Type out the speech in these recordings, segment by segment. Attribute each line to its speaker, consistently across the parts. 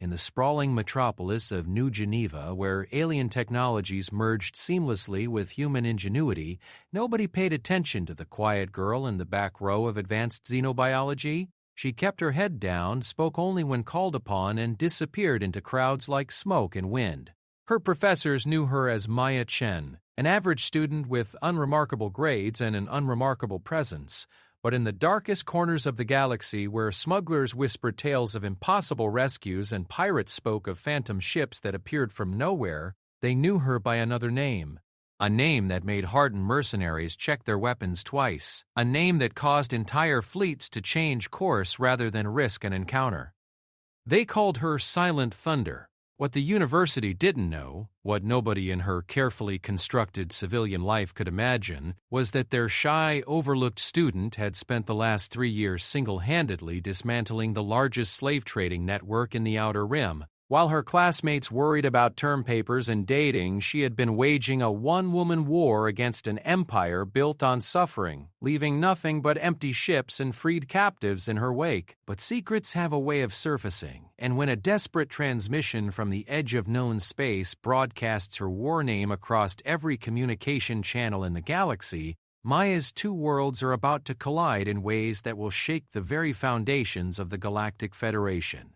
Speaker 1: in the sprawling metropolis of New Geneva, where alien technologies merged seamlessly with human ingenuity, nobody paid attention to the quiet girl in the back row of advanced xenobiology. She kept her head down, spoke only when called upon, and disappeared into crowds like smoke and wind. Her professors knew her as Maya Chen, an average student with unremarkable grades and an unremarkable presence. But in the darkest corners of the galaxy, where smugglers whispered tales of impossible rescues and pirates spoke of phantom ships that appeared from nowhere, they knew her by another name. A name that made hardened mercenaries check their weapons twice. A name that caused entire fleets to change course rather than risk an encounter. They called her Silent Thunder. What the university didn't know, what nobody in her carefully constructed civilian life could imagine, was that their shy, overlooked student had spent the last 3 years single-handedly dismantling the largest slave trading network in the Outer Rim. While her classmates worried about term papers and dating, she had been waging a one-woman war against an empire built on suffering, leaving nothing but empty ships and freed captives in her wake. But secrets have a way of surfacing, and when a desperate transmission from the edge of known space broadcasts her war name across every communication channel in the galaxy, Maya's two worlds are about to collide in ways that will shake the very foundations of the Galactic Federation.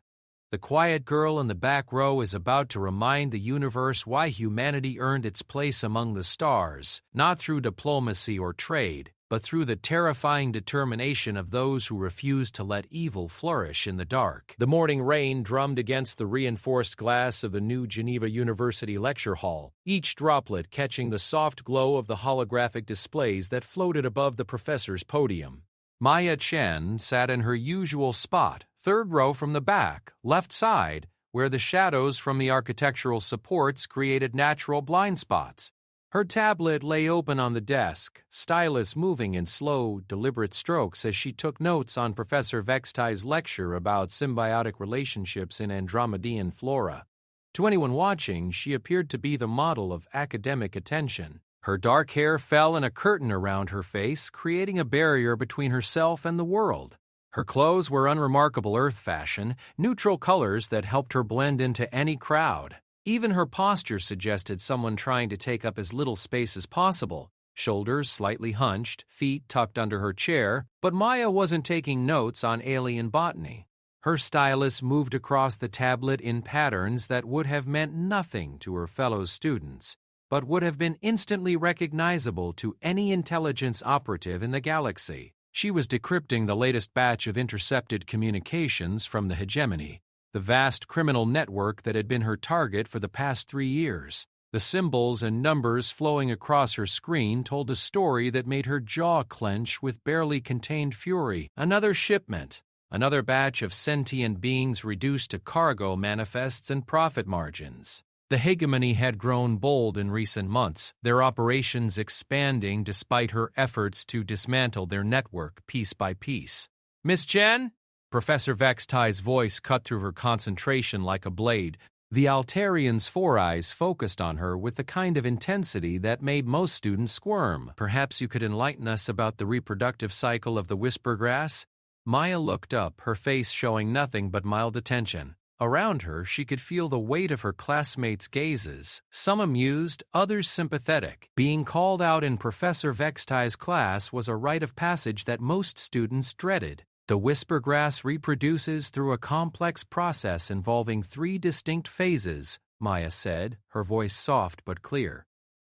Speaker 1: The quiet girl in the back row is about to remind the universe why humanity earned its place among the stars, not through diplomacy or trade, but through the terrifying determination of those who refuse to let evil flourish in the dark. The morning rain drummed against the reinforced glass of the New Geneva University lecture hall, each droplet catching the soft glow of the holographic displays that floated above the professor's podium. Maya Chen sat in her usual spot, third row from the back, left side, where the shadows from the architectural supports created natural blind spots. Her tablet lay open on the desk, stylus moving in slow, deliberate strokes as she took notes on Professor Vextai's lecture about symbiotic relationships in Andromedean flora. To anyone watching, she appeared to be the model of academic attention. Her dark hair fell in a curtain around her face, creating a barrier between herself and the world. Her clothes were unremarkable Earth fashion, neutral colors that helped her blend into any crowd. Even her posture suggested someone trying to take up as little space as possible. Shoulders slightly hunched, feet tucked under her chair, but Maya wasn't taking notes on alien botany. Her stylus moved across the tablet in patterns that would have meant nothing to her fellow students, but would have been instantly recognizable to any intelligence operative in the galaxy. She was decrypting the latest batch of intercepted communications from the hegemony, the vast criminal network that had been her target for the past 3 years. The symbols and numbers flowing across her screen told a story that made her jaw clench with barely contained fury. Another shipment, another batch of sentient beings reduced to cargo manifests and profit margins. The hegemony had grown bold in recent months, their operations expanding despite her efforts to dismantle their network piece by piece. "Miss Chen?" Professor Vextai's voice cut through her concentration like a blade. The Altarian's four eyes focused on her with the kind of intensity that made most students squirm. "Perhaps you could enlighten us about the reproductive cycle of the whispergrass?" Maya looked up, her face showing nothing but mild attention. Around her, she could feel the weight of her classmates' gazes, some amused, others sympathetic. Being called out in Professor Vextai's class was a rite of passage that most students dreaded. The whispergrass reproduces through a complex process involving 3 distinct phases, Maya said, her voice soft but clear.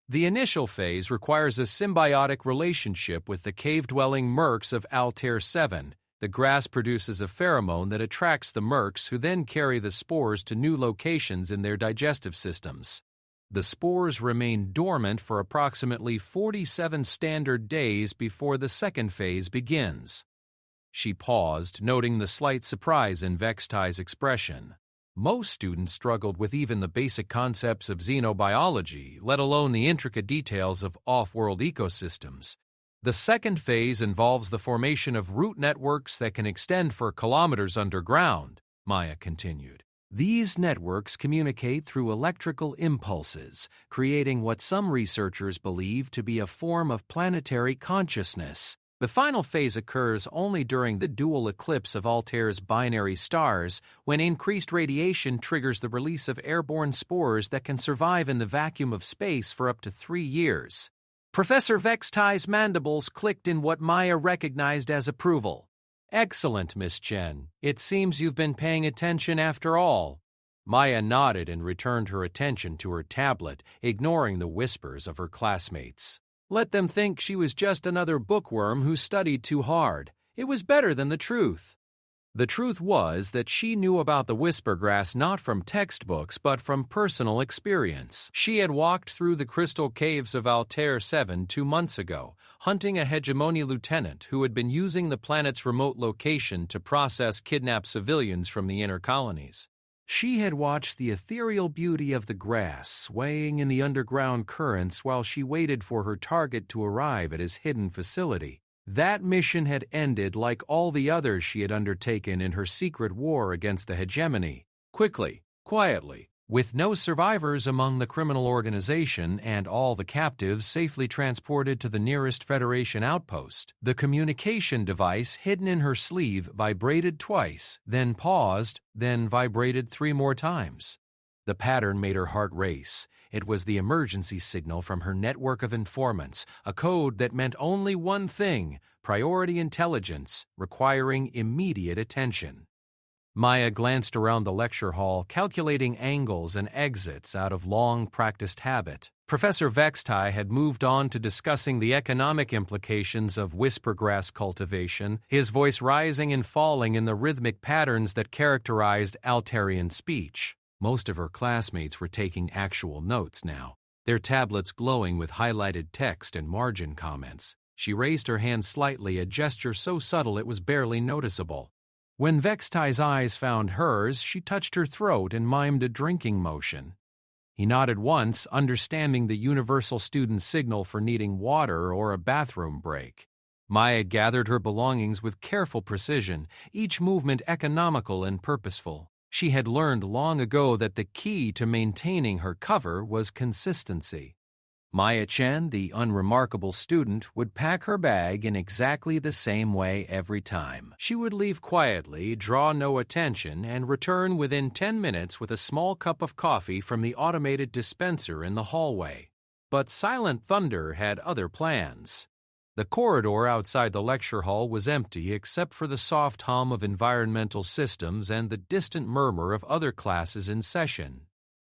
Speaker 1: The initial phase requires a symbiotic relationship with the cave-dwelling mercs of Altair 7. The grass produces a pheromone that attracts the mercs, who then carry the spores to new locations in their digestive systems. The spores remain dormant for approximately 47 standard days before the second phase begins. She paused, noting the slight surprise in Vextai's expression. Most students struggled with even the basic concepts of xenobiology, let alone the intricate details of off-world ecosystems. The second phase involves the formation of root networks that can extend for kilometers underground, Maya continued. These networks communicate through electrical impulses, creating what some researchers believe to be a form of planetary consciousness. The final phase occurs only during the dual eclipse of Altair's binary stars, when increased radiation triggers the release of airborne spores that can survive in the vacuum of space for up to 3 years. Professor Vextai's mandibles clicked in what Maya recognized as approval. "Excellent, Miss Chen. It seems you've been paying attention after all." Maya nodded and returned her attention to her tablet, ignoring the whispers of her classmates. Let them think she was just another bookworm who studied too hard. It was better than the truth. The truth was that she knew about the whispergrass not from textbooks but from personal experience. She had walked through the crystal caves of Altair 7 2 months ago, hunting a hegemony lieutenant who had been using the planet's remote location to process kidnapped civilians from the inner colonies. She had watched the ethereal beauty of the grass swaying in the underground currents while she waited for her target to arrive at his hidden facility. That mission had ended like all the others she had undertaken in her secret war against the hegemony. Quickly, quietly, with no survivors among the criminal organization and all the captives safely transported to the nearest Federation outpost, the communication device hidden in her sleeve vibrated twice, then paused, then vibrated 3 more times. The pattern made her heart race. It was the emergency signal from her network of informants, a code that meant only one thing: priority intelligence, requiring immediate attention. Maya glanced around the lecture hall, calculating angles and exits out of long practiced habit. Professor Vextai had moved on to discussing the economic implications of whispergrass cultivation, his voice rising and falling in the rhythmic patterns that characterized Altarian speech. Most of her classmates were taking actual notes now, their tablets glowing with highlighted text and margin comments. She raised her hand slightly, a gesture so subtle it was barely noticeable. When Vextai's eyes found hers, she touched her throat and mimed a drinking motion. He nodded once, understanding the universal student signal for needing water or a bathroom break. Maya gathered her belongings with careful precision, each movement economical and purposeful. She had learned long ago that the key to maintaining her cover was consistency. Maya Chen, the unremarkable student, would pack her bag in exactly the same way every time. She would leave quietly, draw no attention, and return within 10 minutes with a small cup of coffee from the automated dispenser in the hallway. But Silent Thunder had other plans. The corridor outside the lecture hall was empty except for the soft hum of environmental systems and the distant murmur of other classes in session.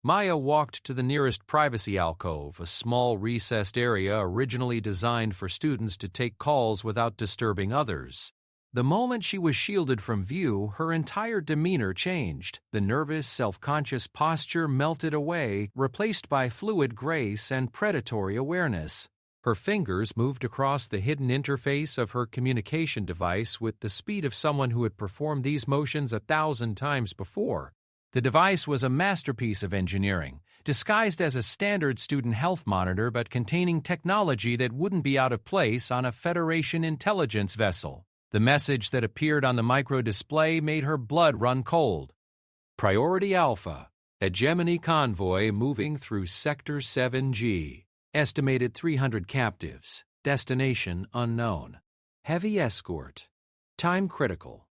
Speaker 1: Maya walked to the nearest privacy alcove, a small recessed area originally designed for students to take calls without disturbing others. The moment she was shielded from view, her entire demeanor changed. The nervous, self-conscious posture melted away, replaced by fluid grace and predatory awareness. Her fingers moved across the hidden interface of her communication device with the speed of someone who had performed these motions 1,000 times before. The device was a masterpiece of engineering, disguised as a standard student health monitor but containing technology that wouldn't be out of place on a Federation intelligence vessel. The message that appeared on the micro-display made her blood run cold. Priority Alpha, hegemony convoy moving through Sector 7G. Estimated 300 captives. Destination unknown. Heavy escort. Time critical.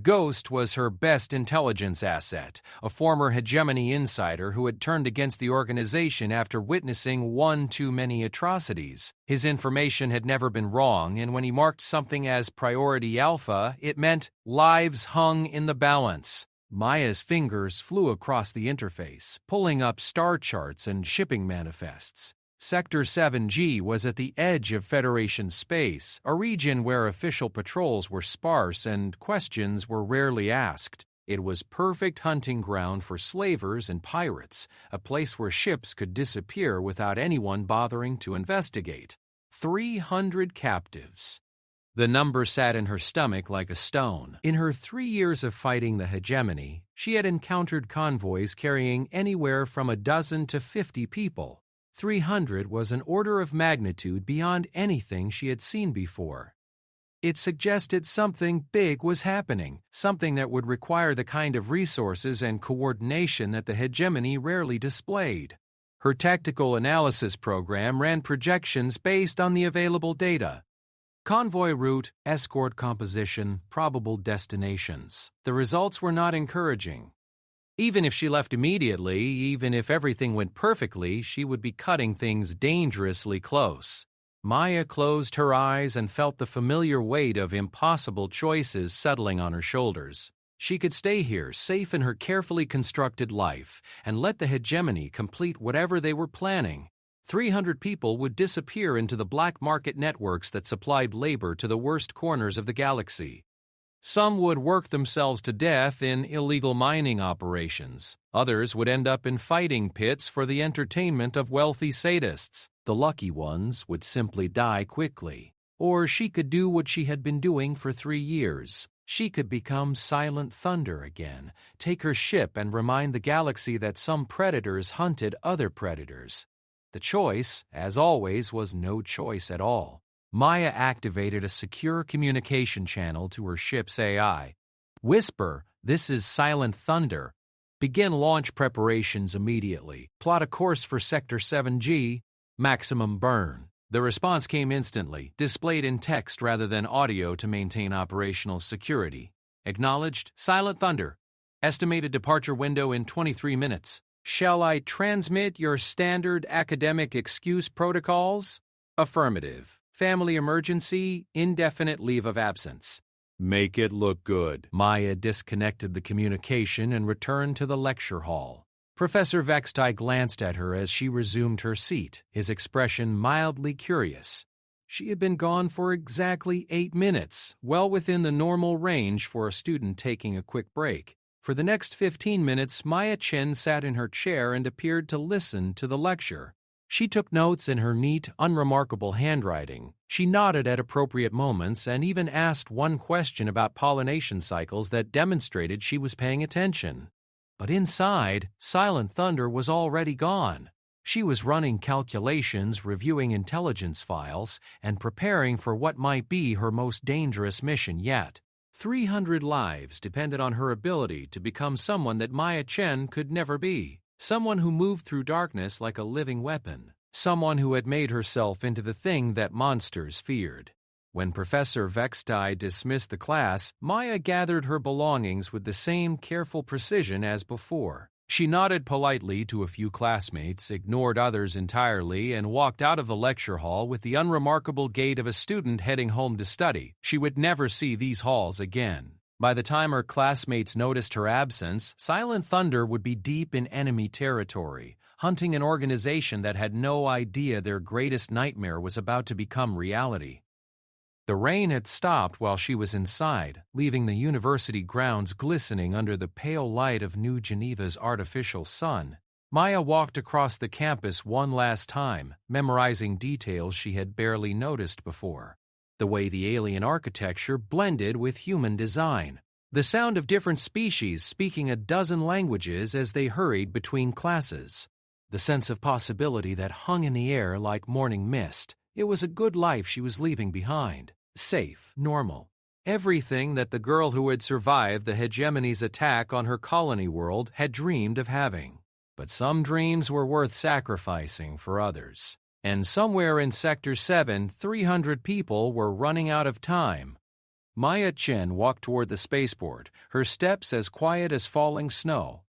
Speaker 1: Ghost was her best intelligence asset, a former hegemony insider who had turned against the organization after witnessing one too many atrocities. His information had never been wrong, and when he marked something as Priority Alpha, it meant lives hung in the balance. Maya's fingers flew across the interface, pulling up star charts and shipping manifests. Sector 7G was at the edge of Federation space, a region where official patrols were sparse and questions were rarely asked. It was perfect hunting ground for slavers and pirates, a place where ships could disappear without anyone bothering to investigate. 300 captives. The number sat in her stomach like a stone. In her 3 years of fighting the hegemony, she had encountered convoys carrying anywhere from 12 to 50 people. 300 was an order of magnitude beyond anything she had seen before. It suggested something big was happening, something that would require the kind of resources and coordination that the hegemony rarely displayed. Her tactical analysis program ran projections based on the available data. Convoy route, escort composition, probable destinations. The results were not encouraging. Even if she left immediately, even if everything went perfectly, she would be cutting things dangerously close. Maya closed her eyes and felt the familiar weight of impossible choices settling on her shoulders. She could stay here, safe in her carefully constructed life, and let the hegemony complete whatever they were planning. 300 people would disappear into the black market networks that supplied labor to the worst corners of the galaxy. Some would work themselves to death in illegal mining operations. Others would end up in fighting pits for the entertainment of wealthy sadists. The lucky ones would simply die quickly. Or she could do what she had been doing for 3 years. She could become Silent Thunder again, take her ship and remind the galaxy that some predators hunted other predators. The choice, as always, was no choice at all. Maya activated a secure communication channel to her ship's AI. Whisper, this is Silent Thunder. Begin launch preparations immediately. Plot a course for Sector 7G. Maximum burn. The response came instantly, displayed in text rather than audio to maintain operational security. Acknowledged, Silent Thunder. Estimated departure window in 23 minutes. Shall I transmit your standard academic excuse protocols? Affirmative. Family emergency, indefinite leave of absence. Make it look good. Maya disconnected the communication and returned to the lecture hall. Professor Vextai glanced at her as she resumed her seat, his expression mildly curious. She had been gone for exactly 8 minutes, well within the normal range for a student taking a quick break. For the next 15 minutes, Maya Chen sat in her chair and appeared to listen to the lecture. She took notes in her neat, unremarkable handwriting. She nodded at appropriate moments and even asked one question about pollination cycles that demonstrated she was paying attention. But inside, Silent Thunder was already gone. She was running calculations, reviewing intelligence files, and preparing for what might be her most dangerous mission yet. 300 lives depended on her ability to become someone that Maya Chen could never be. Someone who moved through darkness like a living weapon. Someone who had made herself into the thing that monsters feared. When Professor Vextai dismissed the class, Maya gathered her belongings with the same careful precision as before. She nodded politely to a few classmates, ignored others entirely, and walked out of the lecture hall with the unremarkable gait of a student heading home to study. She would never see these halls again. By the time her classmates noticed her absence, Silent Thunder would be deep in enemy territory, hunting an organization that had no idea their greatest nightmare was about to become reality. The rain had stopped while she was inside, leaving the university grounds glistening under the pale light of New Geneva's artificial sun. Maya walked across the campus one last time, memorizing details she had barely noticed before. The way the alien architecture blended with human design. The sound of different species speaking a dozen languages as they hurried between classes. The sense of possibility that hung in the air like morning mist. It was a good life she was leaving behind. Safe, normal. Everything that the girl who had survived the hegemony's attack on her colony world had dreamed of having. But some dreams were worth sacrificing for others. And somewhere in Sector 7, 300 people were running out of time. Maya Chen walked toward the spaceport, her steps as quiet as falling snow.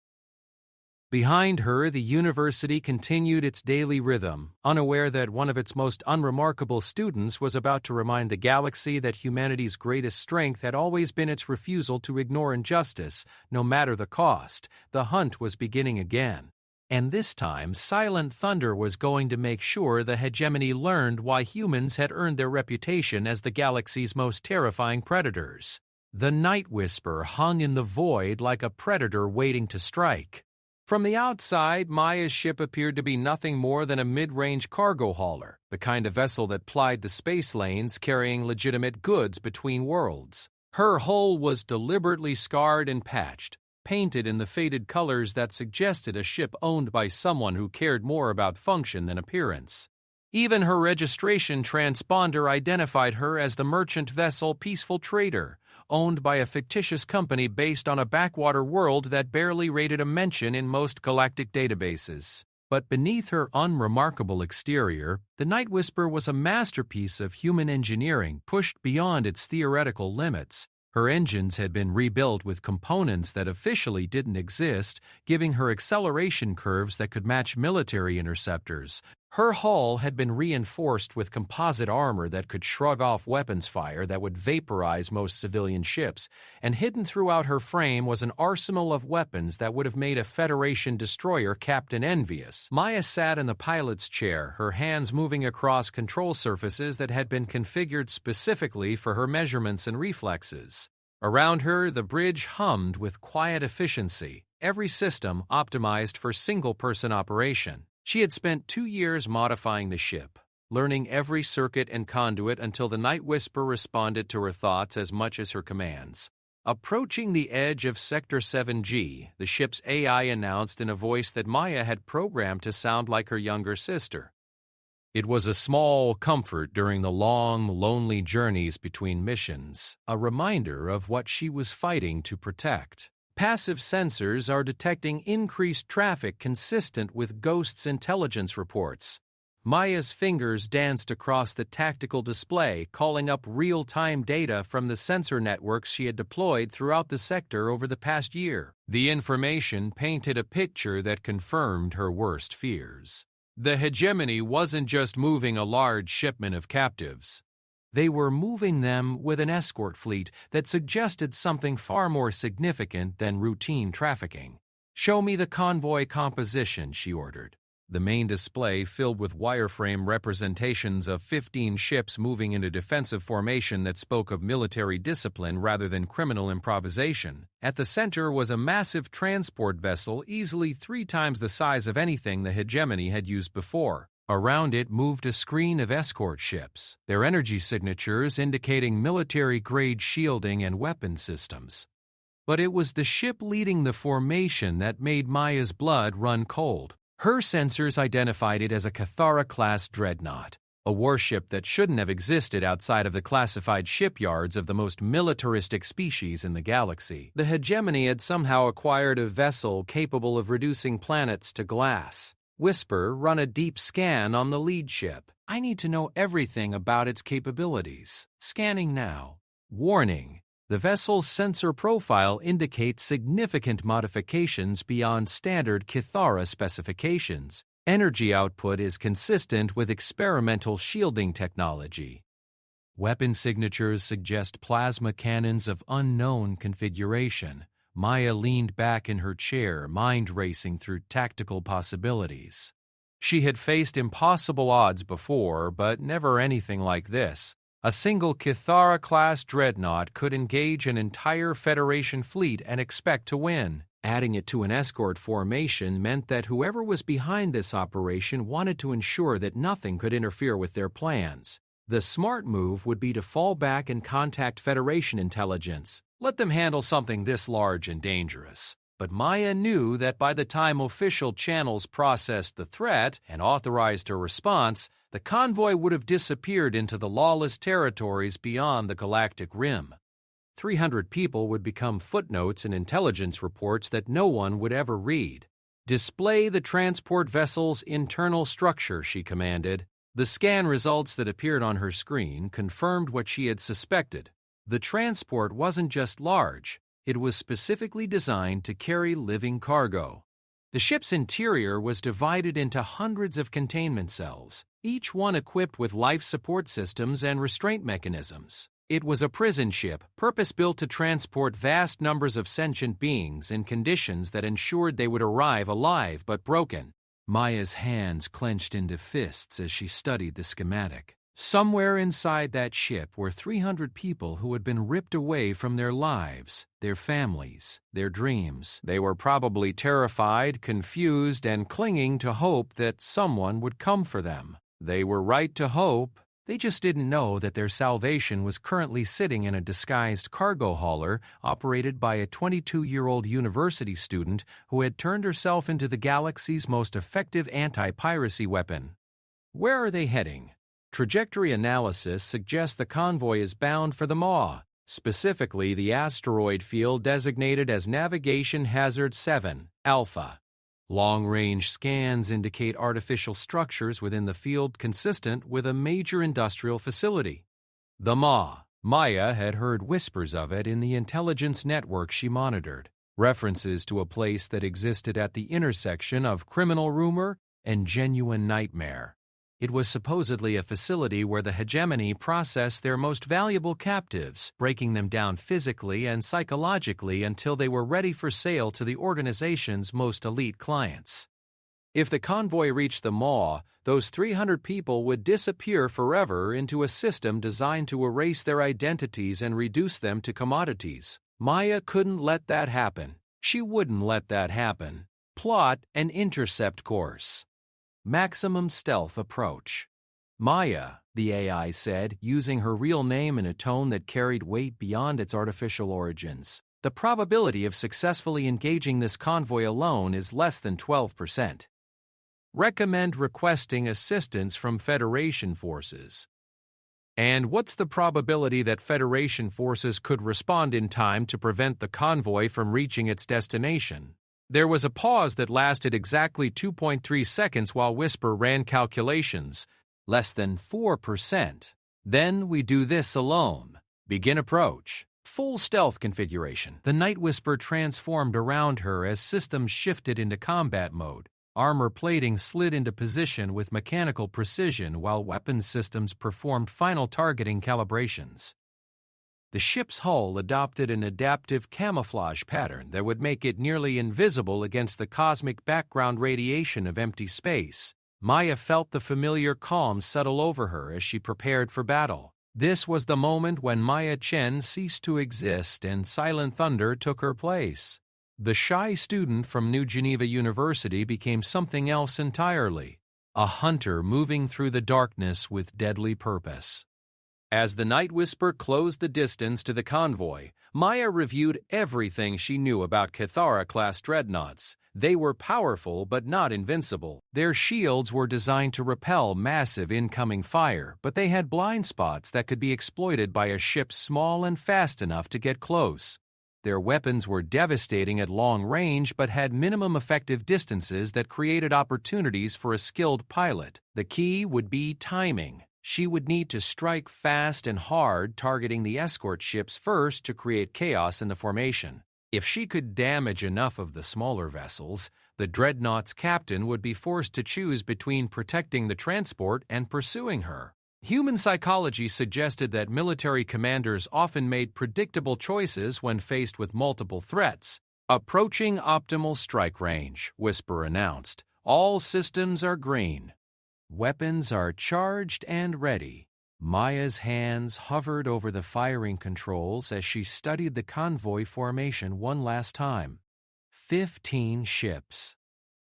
Speaker 1: Behind her, the university continued its daily rhythm, unaware that one of its most unremarkable students was about to remind the galaxy that humanity's greatest strength had always been its refusal to ignore injustice, no matter the cost. The hunt was beginning again. And this time, Silent Thunder was going to make sure the hegemony learned why humans had earned their reputation as the galaxy's most terrifying predators. The Night Whisper hung in the void like a predator waiting to strike. From the outside, Maya's ship appeared to be nothing more than a mid-range cargo hauler, the kind of vessel that plied the space lanes carrying legitimate goods between worlds. Her hull was deliberately scarred and patched, painted in the faded colors that suggested a ship owned by someone who cared more about function than appearance. Even her registration transponder identified her as the merchant vessel Peaceful Trader, owned by a fictitious company based on a backwater world that barely rated a mention in most galactic databases. But beneath her unremarkable exterior, the Night Whisper was a masterpiece of human engineering pushed beyond its theoretical limits. Her engines had been rebuilt with components that officially didn't exist, giving her acceleration curves that could match military interceptors. Her hull had been reinforced with composite armor that could shrug off weapons fire that would vaporize most civilian ships, and hidden throughout her frame was an arsenal of weapons that would have made a Federation destroyer captain envious. Maya sat in the pilot's chair, her hands moving across control surfaces that had been configured specifically for her measurements and reflexes. Around her, the bridge hummed with quiet efficiency, every system optimized for single-person operation. She had spent 2 years modifying the ship, learning every circuit and conduit until the Night Whisper responded to her thoughts as much as her commands. Approaching the edge of Sector 7G, the ship's AI announced in a voice that Maya had programmed to sound like her younger sister. It was a small comfort during the long, lonely journeys between missions, a reminder of what she was fighting to protect. Passive sensors are detecting increased traffic consistent with Ghost's intelligence reports. Maya's fingers danced across the tactical display, calling up real-time data from the sensor networks she had deployed throughout the sector over the past year. The information painted a picture that confirmed her worst fears. The hegemony wasn't just moving a large shipment of captives. They were moving them with an escort fleet that suggested something far more significant than routine trafficking. "Show me the convoy composition," she ordered. The main display filled with wireframe representations of 15 ships moving in a defensive formation that spoke of military discipline rather than criminal improvisation. At the center was a massive transport vessel easily 3 times the size of anything the hegemony had used before. Around it moved a screen of escort ships, their energy signatures indicating military-grade shielding and weapon systems. But it was the ship leading the formation that made Maya's blood run cold. Her sensors identified it as a Cathara-class dreadnought, a warship that shouldn't have existed outside of the classified shipyards of the most militaristic species in the galaxy. The hegemony had somehow acquired a vessel capable of reducing planets to glass. Whisper, run a deep scan on the lead ship. I need to know everything about its capabilities. Scanning now. Warning. The vessel's sensor profile indicates significant modifications beyond standard Cathara specifications. Energy output is consistent with experimental shielding technology. Weapon signatures suggest plasma cannons of unknown configuration. Maya leaned back in her chair, mind racing through tactical possibilities. She had faced impossible odds before, but never anything like this. A single Cathara-class dreadnought could engage an entire Federation fleet and expect to win. Adding it to an escort formation meant that whoever was behind this operation wanted to ensure that nothing could interfere with their plans. The smart move would be to fall back and contact Federation intelligence. Let them handle something this large and dangerous. But Maya knew that by the time official channels processed the threat and authorized her response, the convoy would have disappeared into the lawless territories beyond the galactic rim. 300 people would become footnotes in intelligence reports that no one would ever read. "Display the transport vessel's internal structure," she commanded. The scan results that appeared on her screen confirmed what she had suspected. The transport wasn't just large, it was specifically designed to carry living cargo. The ship's interior was divided into hundreds of containment cells, each one equipped with life support systems and restraint mechanisms. It was a prison ship, purpose-built to transport vast numbers of sentient beings in conditions that ensured they would arrive alive but broken. Maya's hands clenched into fists as she studied the schematic. Somewhere inside that ship were 300 people who had been ripped away from their lives, their families, their dreams. They were probably terrified, confused, and clinging to hope that someone would come for them. They were right to hope. They just didn't know that their salvation was currently sitting in a disguised cargo hauler operated by a 22-year-old university student who had turned herself into the galaxy's most effective anti-piracy weapon. Where are they heading? Trajectory analysis suggests the convoy is bound for the Maw, specifically the asteroid field designated as Navigation Hazard 7, Alpha. Long-range scans indicate artificial structures within the field consistent with a major industrial facility. The Maw. Maya had heard whispers of it in the intelligence network she monitored, references to a place that existed at the intersection of criminal rumor and genuine nightmare. It was supposedly a facility where the hegemony processed their most valuable captives, breaking them down physically and psychologically until they were ready for sale to the organization's most elite clients. If the convoy reached the Maw, those 300 people would disappear forever into a system designed to erase their identities and reduce them to commodities. Maya couldn't let that happen. She wouldn't let that happen. Plot an intercept course. Maximum stealth approach. Maya, the AI said, using her real name in a tone that carried weight beyond its artificial origins. The probability of successfully engaging this convoy alone is less than 12%. Recommend requesting assistance from Federation forces. And what's the probability that Federation forces could respond in time to prevent the convoy from reaching its destination? There was a pause that lasted exactly 2.3 seconds while Whisper ran calculations. Less than 4%. Then we do this alone. Begin approach. Full stealth configuration. The Night Whisper transformed around her as systems shifted into combat mode. Armor plating slid into position with mechanical precision while weapons systems performed final targeting calibrations. The ship's hull adopted an adaptive camouflage pattern that would make it nearly invisible against the cosmic background radiation of empty space. Maya felt the familiar calm settle over her as she prepared for battle. This was the moment when Maya Chen ceased to exist and Silent Thunder took her place. The shy student from New Geneva University became something else entirely, a hunter moving through the darkness with deadly purpose. As the Night Whisper closed the distance to the convoy, Maya reviewed everything she knew about Cathara-class dreadnoughts. They were powerful but not invincible. Their shields were designed to repel massive incoming fire, but they had blind spots that could be exploited by a ship small and fast enough to get close. Their weapons were devastating at long range but had minimum effective distances that created opportunities for a skilled pilot. The key would be timing. She would need to strike fast and hard, targeting the escort ships first to create chaos in the formation. If she could damage enough of the smaller vessels, the dreadnought's captain would be forced to choose between protecting the transport and pursuing her. Human psychology suggested that military commanders often made predictable choices when faced with multiple threats. Approaching optimal strike range, Whisper announced. All systems are green. Weapons are charged and ready. Maya's hands hovered over the firing controls as she studied the convoy formation one last time. 15 ships.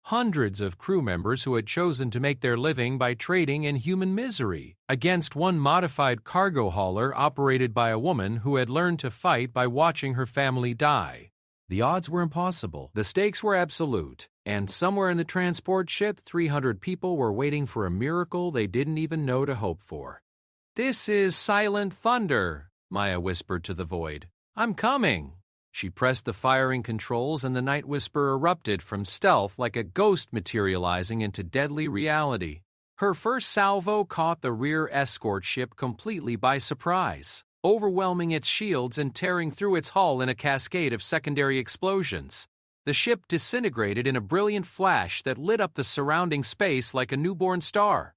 Speaker 1: Hundreds of crew members who had chosen to make their living by trading in human misery, against one modified cargo hauler operated by a woman who had learned to fight by watching her family die. The odds were impossible, the stakes were absolute, and somewhere in the transport ship, 300 people were waiting for a miracle they didn't even know to hope for. "This is Silent Thunder," Maya whispered to the void. "I'm coming." She pressed the firing controls and the Night Whisper erupted from stealth like a ghost materializing into deadly reality. Her first salvo caught the rear escort ship completely by surprise, overwhelming its shields and tearing through its hull in a cascade of secondary explosions. The ship disintegrated in a brilliant flash that lit up the surrounding space like a newborn star.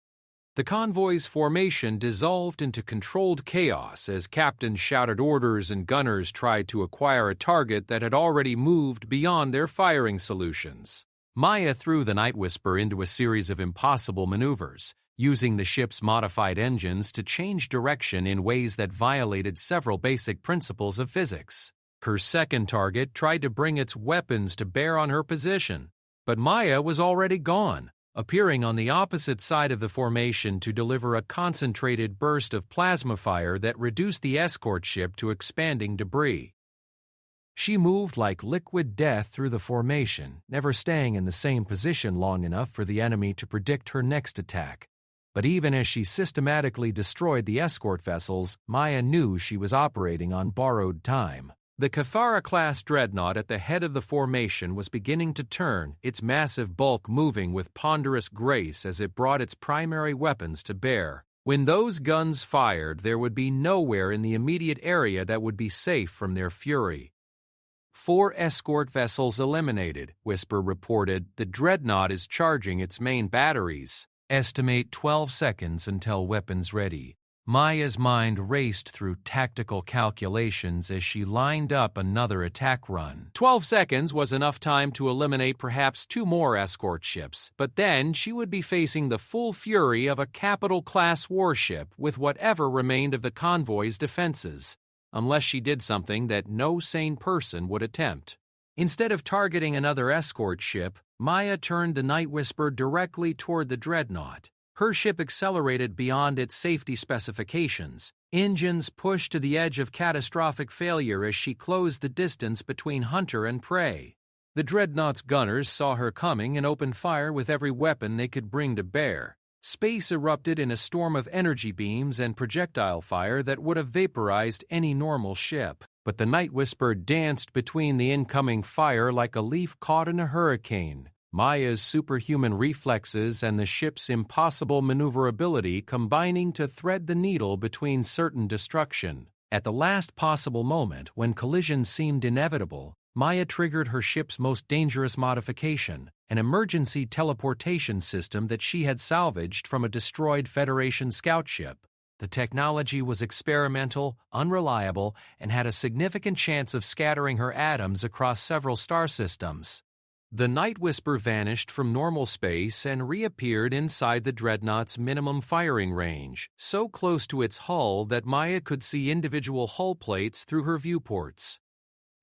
Speaker 1: The convoy's formation dissolved into controlled chaos as captains shouted orders and gunners tried to acquire a target that had already moved beyond their firing solutions. Maya threw the Night Whisper into a series of impossible maneuvers, using the ship's modified engines to change direction in ways that violated several basic principles of physics. Her second target tried to bring its weapons to bear on her position, but Maya was already gone, appearing on the opposite side of the formation to deliver a concentrated burst of plasma fire that reduced the escort ship to expanding debris. She moved like liquid death through the formation, never staying in the same position long enough for the enemy to predict her next attack. But even as she systematically destroyed the escort vessels, Maya knew she was operating on borrowed time. The Kafara-class dreadnought at the head of the formation was beginning to turn, its massive bulk moving with ponderous grace as it brought its primary weapons to bear. When those guns fired, there would be nowhere in the immediate area that would be safe from their fury. 4 escort vessels eliminated, Whisper reported. The dreadnought is charging its main batteries. Estimate 12 seconds until weapons ready. Maya's mind raced through tactical calculations as she lined up another attack run. 12 seconds was enough time to eliminate perhaps 2 more escort ships, but then she would be facing the full fury of a capital-class warship with whatever remained of the convoy's defenses, unless she did something that no sane person would attempt. Instead of targeting another escort ship, Maya turned the Night Whisper directly toward the dreadnought. Her ship accelerated beyond its safety specifications. Engines pushed to the edge of catastrophic failure as she closed the distance between hunter and prey. The dreadnought's gunners saw her coming and opened fire with every weapon they could bring to bear. Space erupted in a storm of energy beams and projectile fire that would have vaporized any normal ship. But the Night Whisper danced between the incoming fire like a leaf caught in a hurricane. Maya's superhuman reflexes and the ship's impossible maneuverability combining to thread the needle between certain destruction. At the last possible moment, when collision seemed inevitable, Maya triggered her ship's most dangerous modification, an emergency teleportation system that she had salvaged from a destroyed Federation scout ship. The technology was experimental, unreliable, and had a significant chance of scattering her atoms across several star systems. The Night Whisper vanished from normal space and reappeared inside the dreadnought's minimum firing range, so close to its hull that Maya could see individual hull plates through her viewports.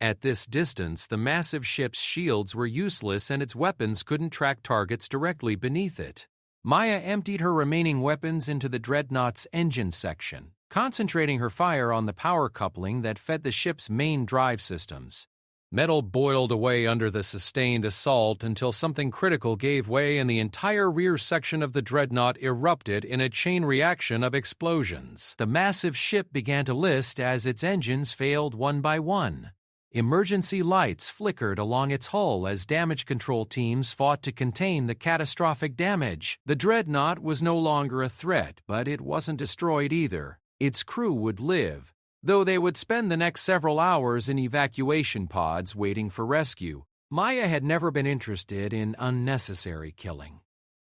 Speaker 1: At this distance, the massive ship's shields were useless and its weapons couldn't track targets directly beneath it. Maya emptied her remaining weapons into the dreadnought's engine section, concentrating her fire on the power coupling that fed the ship's main drive systems. Metal boiled away under the sustained assault until something critical gave way and the entire rear section of the dreadnought erupted in a chain reaction of explosions. The massive ship began to list as its engines failed one by one. Emergency lights flickered along its hull as damage control teams fought to contain the catastrophic damage. The dreadnought was no longer a threat, but it wasn't destroyed either. Its crew would live, though they would spend the next several hours in evacuation pods waiting for rescue. Maya had never been interested in unnecessary killing.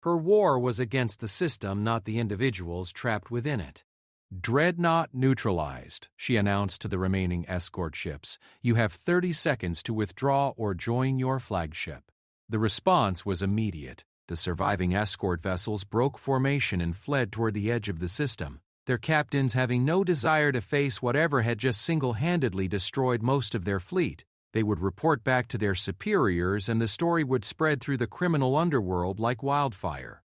Speaker 1: Her war was against the system, not the individuals trapped within it. "Dreadnought neutralized," she announced to the remaining escort ships. "You have 30 seconds to withdraw or join your flagship." The response was immediate. The surviving escort vessels broke formation and fled toward the edge of the system, their captains having no desire to face whatever had just single-handedly destroyed most of their fleet. They would report back to their superiors and the story would spread through the criminal underworld like wildfire.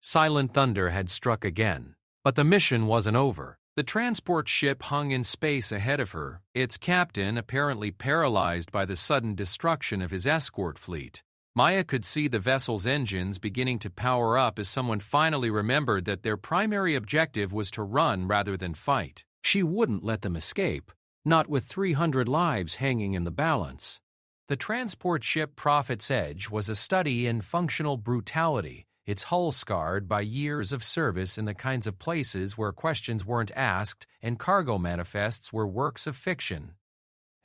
Speaker 1: Silent thunder had struck again. But the mission wasn't over. The transport ship hung in space ahead of her, its captain apparently paralyzed by the sudden destruction of his escort fleet. Maya could see the vessel's engines beginning to power up as someone finally remembered that their primary objective was to run rather than fight. She wouldn't let them escape, not with 300 lives hanging in the balance. The transport ship Prophet's Edge was a study in functional brutality, its hull scarred by years of service in the kinds of places where questions weren't asked and cargo manifests were works of fiction.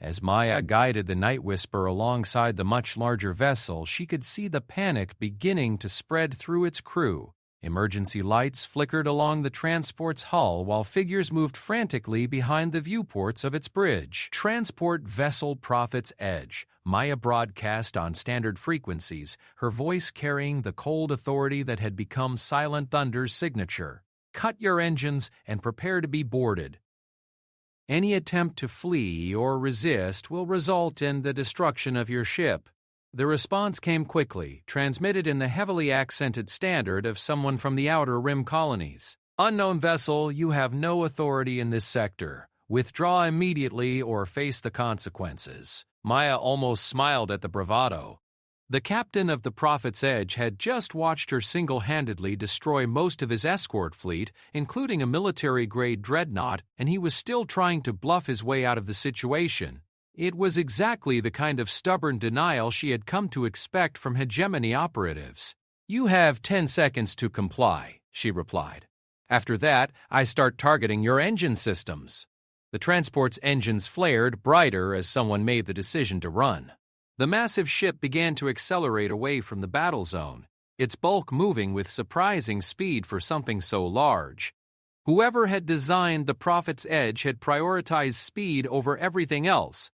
Speaker 1: As Maya guided the Night Whisper alongside the much larger vessel, she could see the panic beginning to spread through its crew. Emergency lights flickered along the transport's hull while figures moved frantically behind the viewports of its bridge. Transport Vessel Prophet's Edge. Maya broadcast on standard frequencies, her voice carrying the cold authority that had become Silent Thunder's signature. "Cut your engines and prepare to be boarded. Any attempt to flee or resist will result in the destruction of your ship." The response came quickly, transmitted in the heavily accented standard of someone from the Outer Rim colonies. "Unknown vessel, you have no authority in this sector. Withdraw immediately or face the consequences." Maya almost smiled at the bravado. The captain of the Prophet's Edge had just watched her single-handedly destroy most of his escort fleet, including a military-grade dreadnought, and he was still trying to bluff his way out of the situation. It was exactly the kind of stubborn denial she had come to expect from hegemony operatives. "You have 10 seconds to comply," she replied. "After that, I start targeting your engine systems." The transport's engines flared brighter as someone made the decision to run. The massive ship began to accelerate away from the battle zone, its bulk moving with surprising speed for something so large. Whoever had designed the Prophet's Edge had prioritized speed over everything else,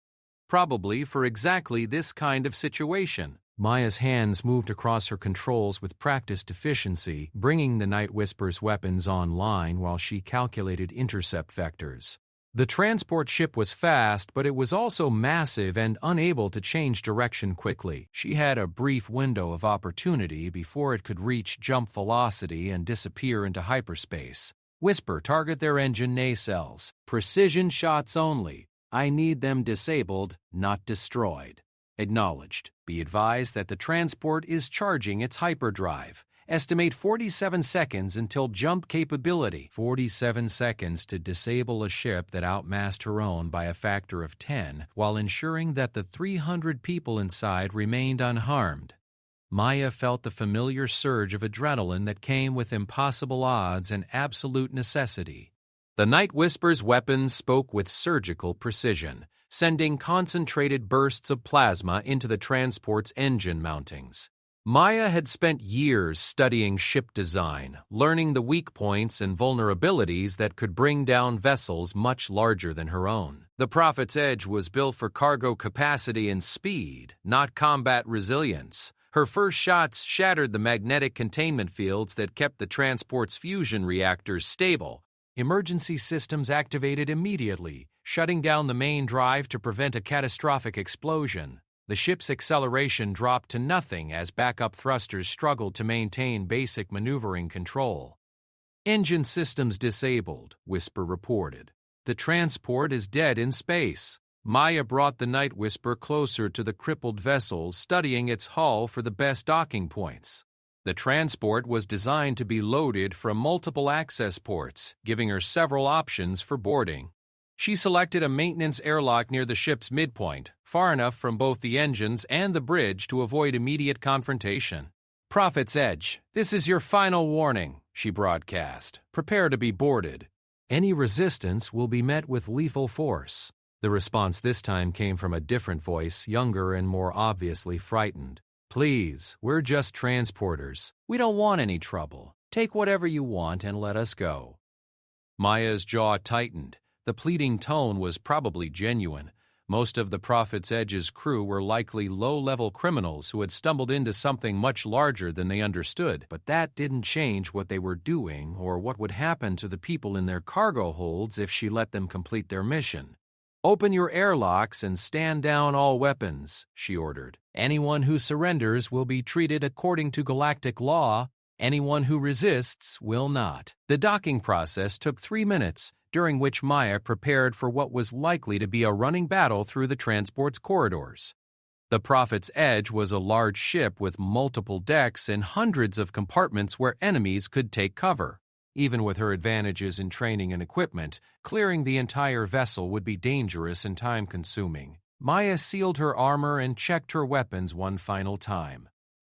Speaker 1: probably for exactly this kind of situation. Maya's hands moved across her controls with practiced efficiency, bringing the Night Whisper's weapons online while she calculated intercept vectors. The transport ship was fast, but it was also massive and unable to change direction quickly. She had a brief window of opportunity before it could reach jump velocity and disappear into hyperspace. "Whisper, target their engine nacelles. Precision shots only. I need them disabled, not destroyed." Acknowledged. Be advised that the transport is charging its hyperdrive. Estimate 47 seconds until jump capability. 47 seconds to disable a ship that outmassed her own by a factor of 10 while ensuring that the 300 people inside remained unharmed. Maya felt the familiar surge of adrenaline that came with impossible odds and absolute necessity. The Night Whisper's weapons spoke with surgical precision, sending concentrated bursts of plasma into the transport's engine mountings. Maya had spent years studying ship design, learning the weak points and vulnerabilities that could bring down vessels much larger than her own. The Prophet's Edge was built for cargo capacity and speed, not combat resilience. Her first shots shattered the magnetic containment fields that kept the transport's fusion reactors stable. Emergency systems activated immediately, shutting down the main drive to prevent a catastrophic explosion. The ship's acceleration dropped to nothing as backup thrusters struggled to maintain basic maneuvering control. "Engine systems disabled," Whisper reported. "The transport is dead in space." Maya brought the Night Whisper closer to the crippled vessel, studying its hull for the best docking points. The transport was designed to be loaded from multiple access ports, giving her several options for boarding. She selected a maintenance airlock near the ship's midpoint, far enough from both the engines and the bridge to avoid immediate confrontation. "Prophet's Edge, this is your final warning," she broadcast. "Prepare to be boarded. Any resistance will be met with lethal force." The response this time came from a different voice, younger and more obviously frightened. "Please, we're just transporters. We don't want any trouble. Take whatever you want and let us go." Maya's jaw tightened. The pleading tone was probably genuine. Most of the Prophet's Edge's crew were likely low-level criminals who had stumbled into something much larger than they understood, but that didn't change what they were doing or what would happen to the people in their cargo holds if she let them complete their mission. "Open your airlocks and stand down all weapons," she ordered. "Anyone who surrenders will be treated according to galactic law. Anyone who resists will not." The docking process took 3 minutes, during which Maya prepared for what was likely to be a running battle through the transport's corridors. The Prophet's Edge was a large ship with multiple decks and hundreds of compartments where enemies could take cover. Even with her advantages in training and equipment, clearing the entire vessel would be dangerous and time-consuming. Maya sealed her armor and checked her weapons one final time.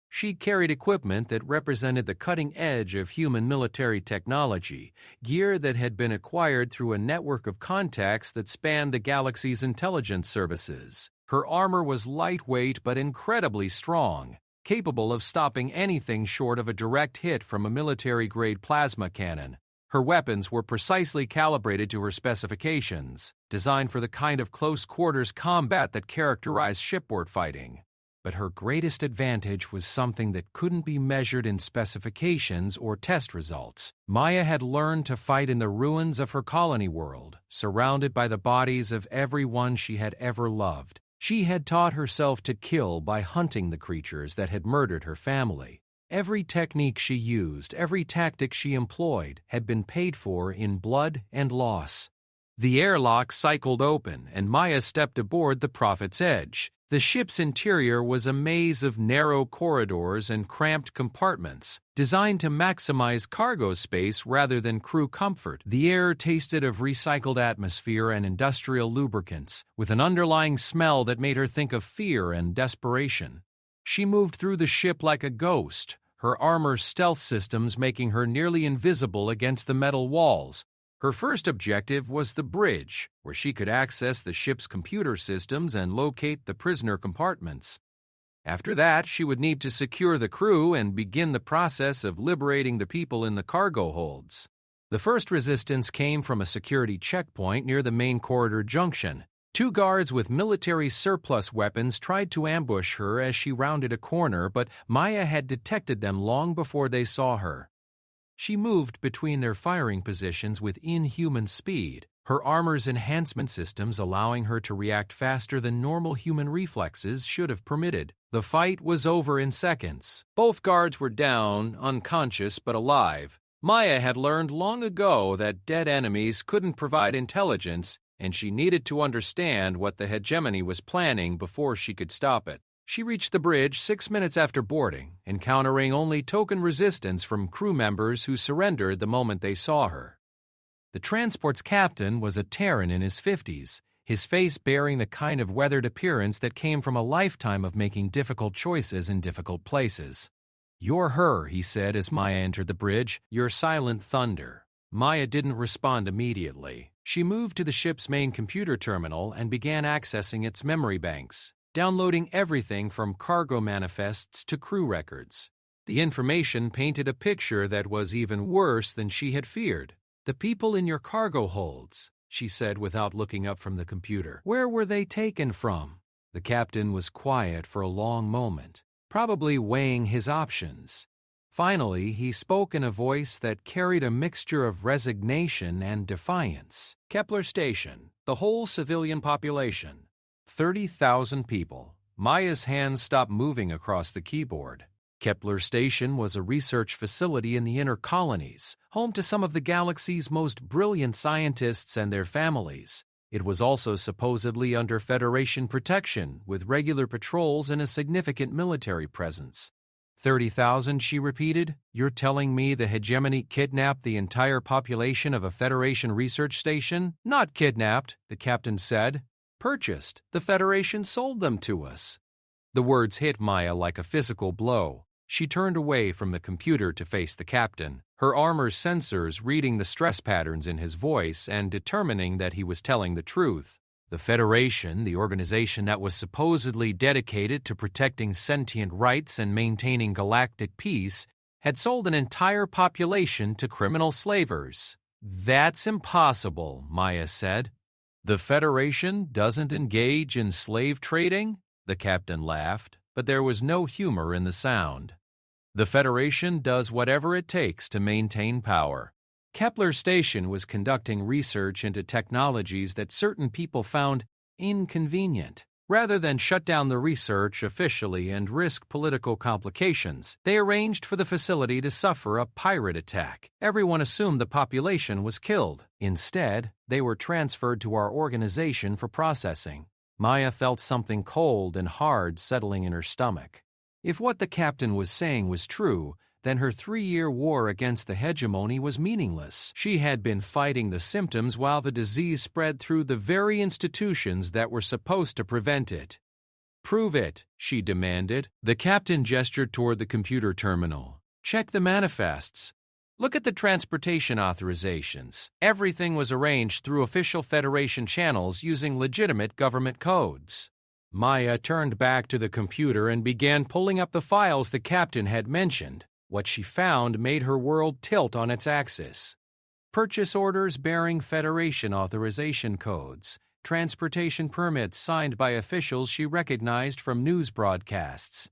Speaker 1: She carried equipment that represented the cutting edge of human military technology, gear that had been acquired through a network of contacts that spanned the galaxy's intelligence services. Her armor was lightweight but incredibly strong, capable of stopping anything short of a direct hit from a military-grade plasma cannon. Her weapons were precisely calibrated to her specifications, designed for the kind of close-quarters combat that characterized shipboard fighting. But her greatest advantage was something that couldn't be measured in specifications or test results. Maya had learned to fight in the ruins of her colony world, surrounded by the bodies of everyone she had ever loved. She had taught herself to kill by hunting the creatures that had murdered her family. Every technique she used, every tactic she employed, had been paid for in blood and loss. The airlock cycled open, and Maya stepped aboard the Prophet's Edge. The ship's interior was a maze of narrow corridors and cramped compartments, designed to maximize cargo space rather than crew comfort. The air tasted of recycled atmosphere and industrial lubricants, with an underlying smell that made her think of fear and desperation. She moved through the ship like a ghost, her armor's stealth systems making her nearly invisible against the metal walls. Her first objective was the bridge, where she could access the ship's computer systems and locate the prisoner compartments. After that, she would need to secure the crew and begin the process of liberating the people in the cargo holds. The first resistance came from a security checkpoint near the main corridor junction. 2 guards with military surplus weapons tried to ambush her as she rounded a corner, but Maya had detected them long before they saw her. She moved between their firing positions with inhuman speed, her armor's enhancement systems allowing her to react faster than normal human reflexes should have permitted. The fight was over in seconds. Both guards were down, unconscious but alive. Maya had learned long ago that dead enemies couldn't provide intelligence, and she needed to understand what the hegemony was planning before she could stop it. She reached the bridge 6 minutes after boarding, encountering only token resistance from crew members who surrendered the moment they saw her. The transport's captain was a Terran in his 50s, his face bearing the kind of weathered appearance that came from a lifetime of making difficult choices in difficult places. "You're her," he said as Maya entered the bridge. "You're Silent Thunder." Maya didn't respond immediately. She moved to the ship's main computer terminal and began accessing its memory banks, downloading everything from cargo manifests to crew records. The information painted a picture that was even worse than she had feared. "The people in your cargo holds," she said without looking up from the computer. "Where were they taken from?" The captain was quiet for a long moment, probably weighing his options. Finally, he spoke in a voice that carried a mixture of resignation and defiance. "Kepler Station, the whole civilian population. 30,000 people." Maya's hands stopped moving across the keyboard. Kepler Station was a research facility in the inner colonies, home to some of the galaxy's most brilliant scientists and their families. It was also supposedly under Federation protection, with regular patrols and a significant military presence. 30,000, she repeated. "You're telling me the hegemony kidnapped the entire population of a Federation research station?" "Not kidnapped," the captain said. "Purchased. The Federation sold them to us." The words hit Maya like a physical blow. She turned away from the computer to face the captain, her armor's sensors reading the stress patterns in his voice and determining that he was telling the truth. The Federation, the organization that was supposedly dedicated to protecting sentient rights and maintaining galactic peace, had sold an entire population to criminal slavers. "That's impossible," Maya said. "The Federation doesn't engage in slave trading?" The captain laughed, but there was no humor in the sound. "The Federation does whatever it takes to maintain power." Kepler Station was conducting research into technologies that certain people found inconvenient. Rather than shut down the research officially and risk political complications, they arranged for the facility to suffer a pirate attack. Everyone assumed the population was killed. Instead, they were transferred to our organization for processing. Maya felt something cold and hard settling in her stomach. If what the captain was saying was true, then her 3-year war against the hegemony was meaningless. She had been fighting the symptoms while the disease spread through the very institutions that were supposed to prevent it. "Prove it," she demanded. The captain gestured toward the computer terminal. "Check the manifests. Look at the transportation authorizations. Everything was arranged through official Federation channels using legitimate government codes." Maya turned back to the computer and began pulling up the files the captain had mentioned. What she found made her world tilt on its axis. Purchase orders bearing Federation authorization codes, transportation permits signed by officials she recognized from news broadcasts,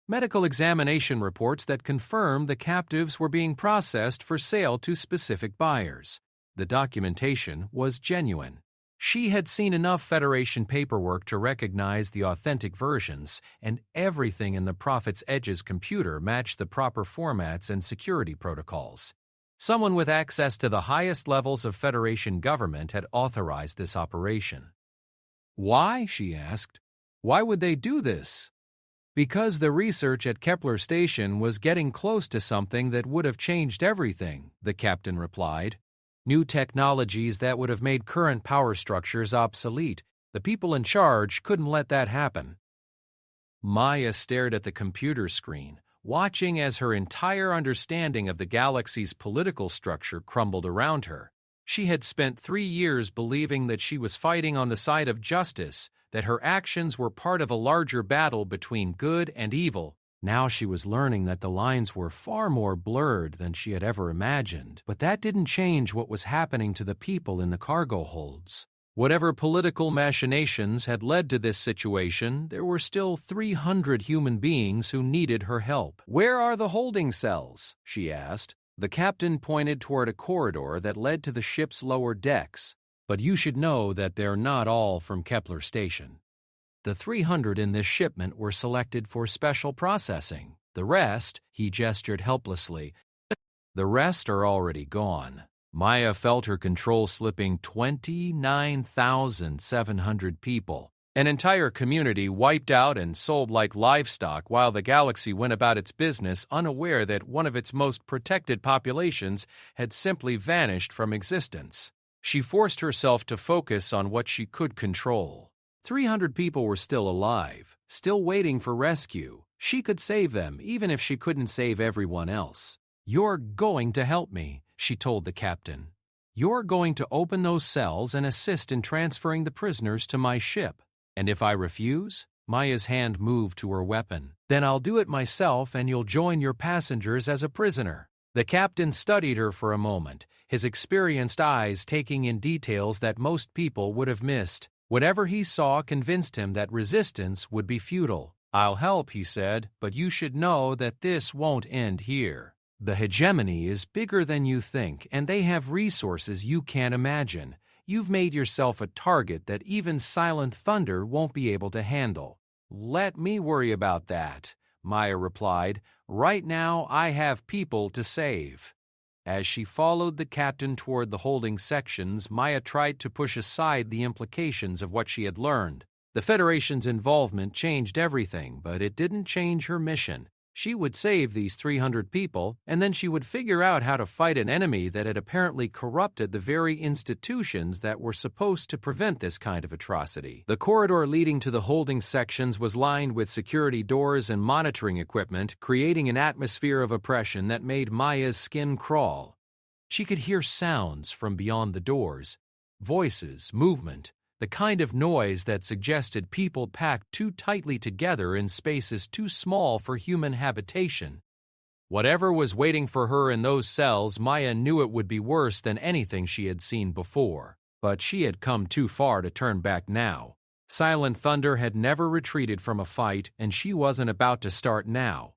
Speaker 1: medical examination reports that confirmed the captives were being processed for sale to specific buyers. The documentation was genuine. She had seen enough Federation paperwork to recognize the authentic versions, and everything in the Prophet's Edge's computer matched the proper formats and security protocols. Someone with access to the highest levels of Federation government had authorized this operation. "Why?" she asked. Why would they do this? Because the research at Kepler Station was getting close to something that would have changed everything, the captain replied. New technologies that would have made current power structures obsolete. The people in charge couldn't let that happen. Maya stared at the computer screen, watching as her entire understanding of the galaxy's political structure crumbled around her. She had spent 3 years believing that she was fighting on the side of justice, that her actions were part of a larger battle between good and evil. Now she was learning that the lines were far more blurred than she had ever imagined. But that didn't change what was happening to the people in the cargo holds. Whatever political machinations had led to this situation, there were still 300 human beings who needed her help. "Where are the holding cells?" she asked. The captain pointed toward a corridor that led to the ship's lower decks. "But you should know that they're not all from Kepler Station. The 300 in this shipment were selected for special processing. The rest," he gestured helplessly, "the rest are already gone." Maya felt her control slipping. 29,700 people. An entire community wiped out and sold like livestock while the galaxy went about its business unaware that one of its most protected populations had simply vanished from existence. She forced herself to focus on what she could control. 300 people were still alive, still waiting for rescue. She could save them, even if she couldn't save everyone else. "You're going to help me," she told the captain. "You're going to open those cells and assist in transferring the prisoners to my ship. And if I refuse," Maya's hand moved to her weapon, "then I'll do it myself and you'll join your passengers as a prisoner." The captain studied her for a moment, his experienced eyes taking in details that most people would have missed. Whatever he saw convinced him that resistance would be futile. "I'll help," he said, "but you should know that this won't end here. The hegemony is bigger than you think, and they have resources you can't imagine. You've made yourself a target that even Silent Thunder won't be able to handle." "Let me worry about that," Maya replied. "Right now I have people to save." As she followed the captain toward the holding sections, Maya tried to push aside the implications of what she had learned. The Federation's involvement changed everything, but it didn't change her mission. She would save these 300 people, and then she would figure out how to fight an enemy that had apparently corrupted the very institutions that were supposed to prevent this kind of atrocity. The corridor leading to the holding sections was lined with security doors and monitoring equipment, creating an atmosphere of oppression that made Maya's skin crawl. She could hear sounds from beyond the doors, voices, movement, the kind of noise that suggested people packed too tightly together in spaces too small for human habitation. Whatever was waiting for her in those cells, Maya knew it would be worse than anything she had seen before. But she had come too far to turn back now. Silent Thunder had never retreated from a fight, and she wasn't about to start now.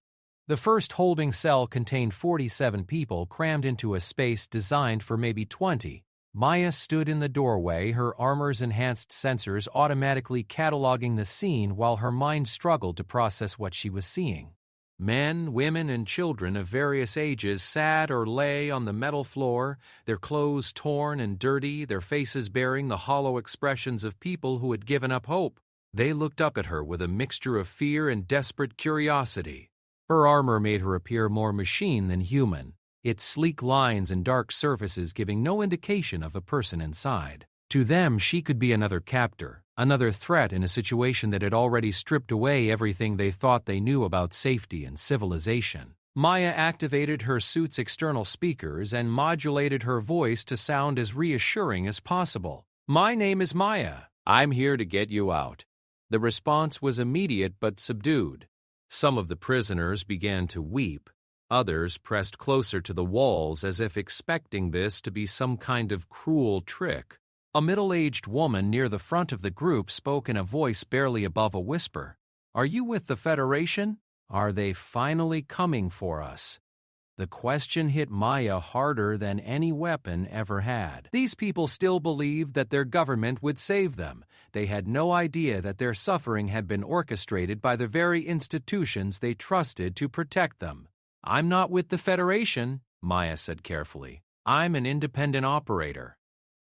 Speaker 1: The first holding cell contained 47 people crammed into a space designed for maybe 20. Maya stood in the doorway, her armor's enhanced sensors automatically cataloging the scene while her mind struggled to process what she was seeing. Men, women, and children of various ages sat or lay on the metal floor, their clothes torn and dirty, their faces bearing the hollow expressions of people who had given up hope. They looked up at her with a mixture of fear and desperate curiosity. Her armor made her appear more machine than human, its sleek lines and dark surfaces giving no indication of a person inside. To them, she could be another captor, another threat in a situation that had already stripped away everything they thought they knew about safety and civilization. Maya activated her suit's external speakers and modulated her voice to sound as reassuring as possible. "My name is Maya. I'm here to get you out." The response was immediate but subdued. Some of the prisoners began to weep. Others pressed closer to the walls as if expecting this to be some kind of cruel trick. A middle-aged woman near the front of the group spoke in a voice barely above a whisper. "Are you with the Federation? Are they finally coming for us?" The question hit Maya harder than any weapon ever had. These people still believed that their government would save them. They had no idea that their suffering had been orchestrated by the very institutions they trusted to protect them. "I'm not with the Federation," Maya said carefully. "I'm an independent operator.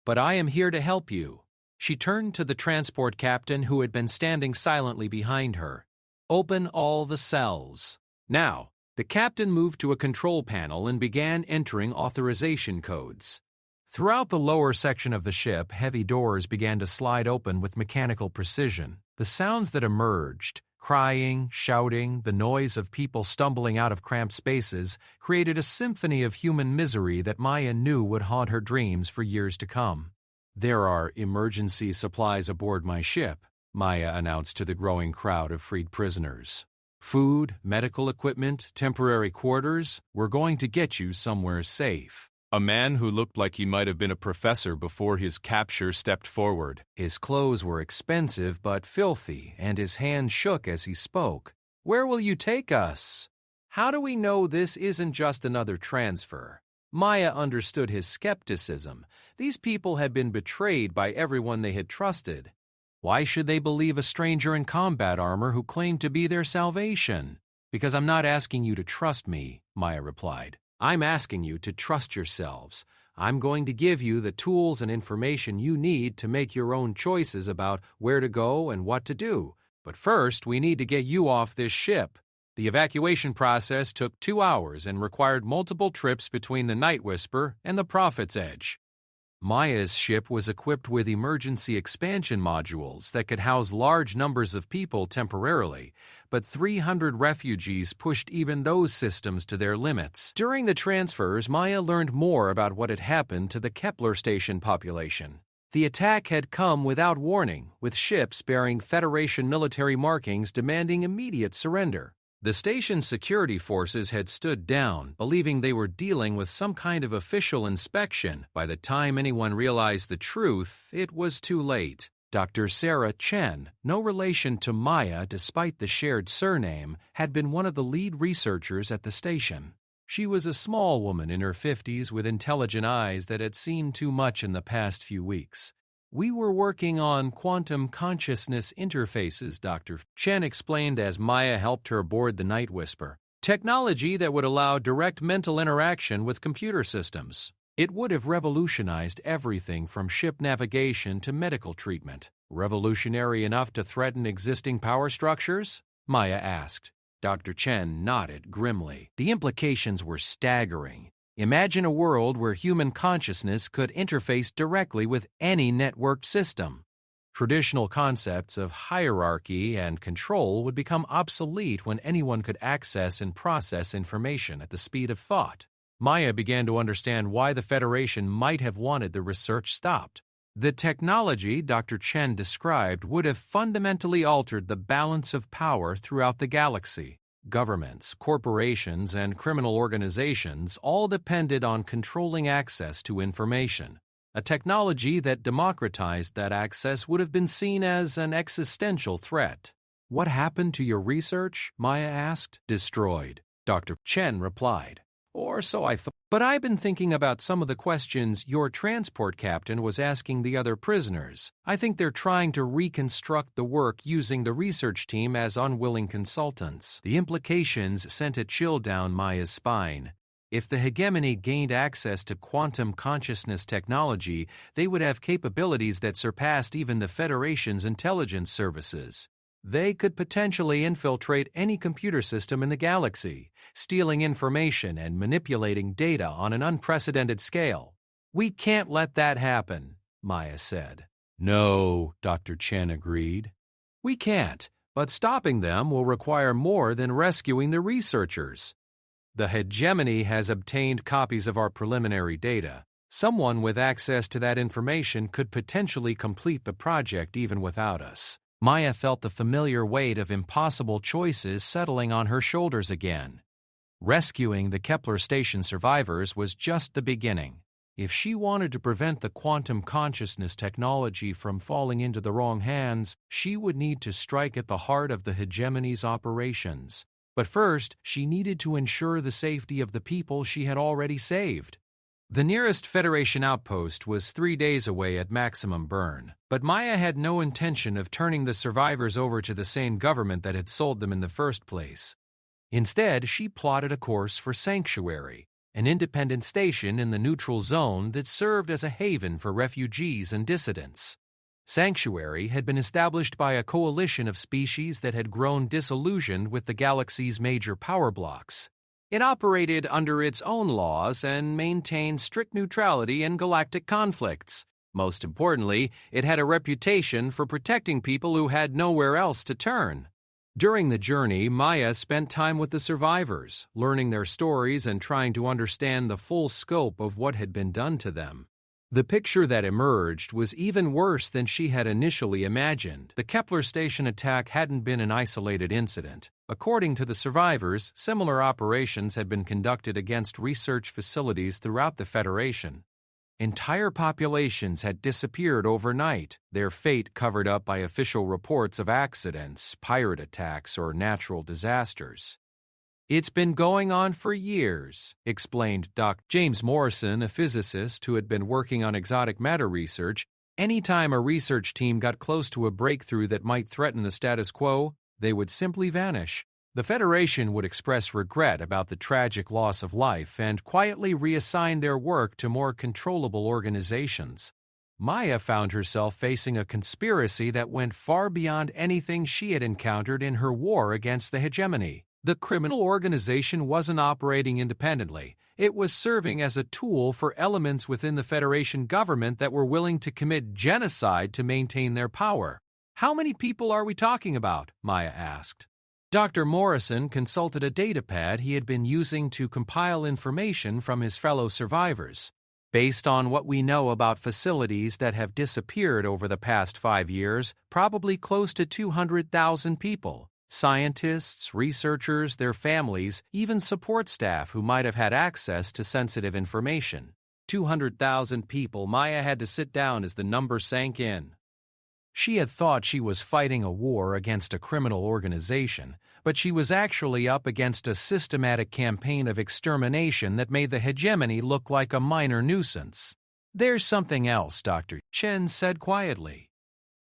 Speaker 1: But I am here to help you." She turned to the transport captain who had been standing silently behind her. "Open all the cells." Now, the captain moved to a control panel and began entering authorization codes. Throughout the lower section of the ship, heavy doors began to slide open with mechanical precision. The sounds that emerged, crying, shouting, the noise of people stumbling out of cramped spaces, created a symphony of human misery that Maya knew would haunt her dreams for years to come. "There are emergency supplies aboard my ship," Maya announced to the growing crowd of freed prisoners. "Food, medical equipment, temporary quarters. We're going to get you somewhere safe."
Speaker 2: A man who looked like he might have been a professor before his capture stepped forward.
Speaker 1: His clothes were expensive but filthy, and his hand shook as he spoke. "Where will you take us?" "How do we know this isn't just another transfer?" Maya understood his skepticism. These people had been betrayed by everyone they had trusted. Why should they believe a stranger in combat armor who claimed to be their salvation? "Because I'm not asking you to trust me," Maya replied. "I'm asking you to trust yourselves. I'm going to give you the tools and information you need to make your own choices about where to go and what to do. But first, we need to get you off this ship." The evacuation process took 2 hours and required multiple trips between the Night Whisper and the Prophet's Edge. Maya's ship was equipped with emergency expansion modules that could house large numbers of people temporarily, but 300 refugees pushed even those systems to their limits. During the transfers, Maya learned more about what had happened to the Kepler station population. The attack had come without warning, with ships bearing Federation military markings demanding immediate surrender. The station's security forces had stood down, believing they were dealing with some kind of official inspection. By the time anyone realized the truth, it was too late. Dr. Sarah Chen, no relation to Maya despite the shared surname, had been one of the lead researchers at the station. She was a small woman in her 50s with intelligent eyes that had seen too much in the past few weeks. "We were working on quantum consciousness interfaces," Dr. Chen explained as Maya helped her board the Night Whisper. "Technology that would allow direct mental interaction with computer systems. It would have revolutionized everything from ship navigation to medical treatment." "Revolutionary enough to threaten existing power structures?" Maya asked. Dr. Chen nodded grimly. "The implications were staggering. Imagine a world where human consciousness could interface directly with any networked system. Traditional concepts of hierarchy and control would become obsolete when anyone could access and process information at the speed of thought." Maya began to understand why the Federation might have wanted the research stopped. The technology Dr. Chen described would have fundamentally altered the balance of power throughout the galaxy. Governments, corporations, and criminal organizations all depended on controlling access to information. A technology that democratized that access would have been seen as an existential threat. "What happened to your research?" Maya asked. "Destroyed," Dr. Chen replied. "Or so I thought. But I've been thinking about some of the questions your transport captain was asking the other prisoners. I think they're trying to reconstruct the work using the research team as unwilling consultants." The implications sent a chill down Maya's spine. If the hegemony gained access to quantum consciousness technology, they would have capabilities that surpassed even the Federation's intelligence services. They could potentially infiltrate any computer system in the galaxy, stealing information and manipulating data on an unprecedented scale. "We can't let that happen," Maya said. "No," Dr. Chen agreed. "We can't, but stopping them will require more than rescuing the researchers. The hegemony has obtained copies of our preliminary data. Someone with access to that information could potentially complete the project even without us." Maya felt the familiar weight of impossible choices settling on her shoulders again. Rescuing the Kepler station survivors was just the beginning. If she wanted to prevent the quantum consciousness technology from falling into the wrong hands, she would need to strike at the heart of the hegemony's operations. But first, she needed to ensure the safety of the people she had already saved. The nearest Federation outpost was 3 days away at maximum burn, but Maya had no intention of turning the survivors over to the same government that had sold them in the first place. Instead, she plotted a course for Sanctuary, an independent station in the neutral zone that served as a haven for refugees and dissidents. Sanctuary had been established by a coalition of species that had grown disillusioned with the galaxy's major power blocks. It operated under its own laws and maintained strict neutrality in galactic conflicts. Most importantly, it had a reputation for protecting people who had nowhere else to turn. During the journey, Maya spent time with the survivors, learning their stories and trying to understand the full scope of what had been done to them. The picture that emerged was even worse than she had initially imagined. The Kepler station attack hadn't been an isolated incident. According to the survivors, similar operations had been conducted against research facilities throughout the Federation. Entire populations had disappeared overnight, their fate covered up by official reports of accidents, pirate attacks, or natural disasters. "It's been going on for years," explained Dr. James Morrison, a physicist who had been working on exotic matter research. Anytime a research team got close to a breakthrough that might threaten the status quo, they would simply vanish. The Federation would express regret about the tragic loss of life and quietly reassign their work to more controllable organizations. Maya found herself facing a conspiracy that went far beyond anything she had encountered in her war against the hegemony. The criminal organization wasn't operating independently. It was serving as a tool for elements within the Federation government that were willing to commit genocide to maintain their power. "How many people are we talking about?" Maya asked. Dr. Morrison consulted a datapad he had been using to compile information from his fellow survivors. "Based on what we know about facilities that have disappeared over the past 5 years, probably close to 200,000 people. Scientists, researchers, their families, even support staff who might have had access to sensitive information." 200,000 people. Maya had to sit down as the number sank in. She had thought she was fighting a war against a criminal organization, but she was actually up against a systematic campaign of extermination that made the hegemony look like a minor nuisance. "There's something else," Dr. Chen said quietly.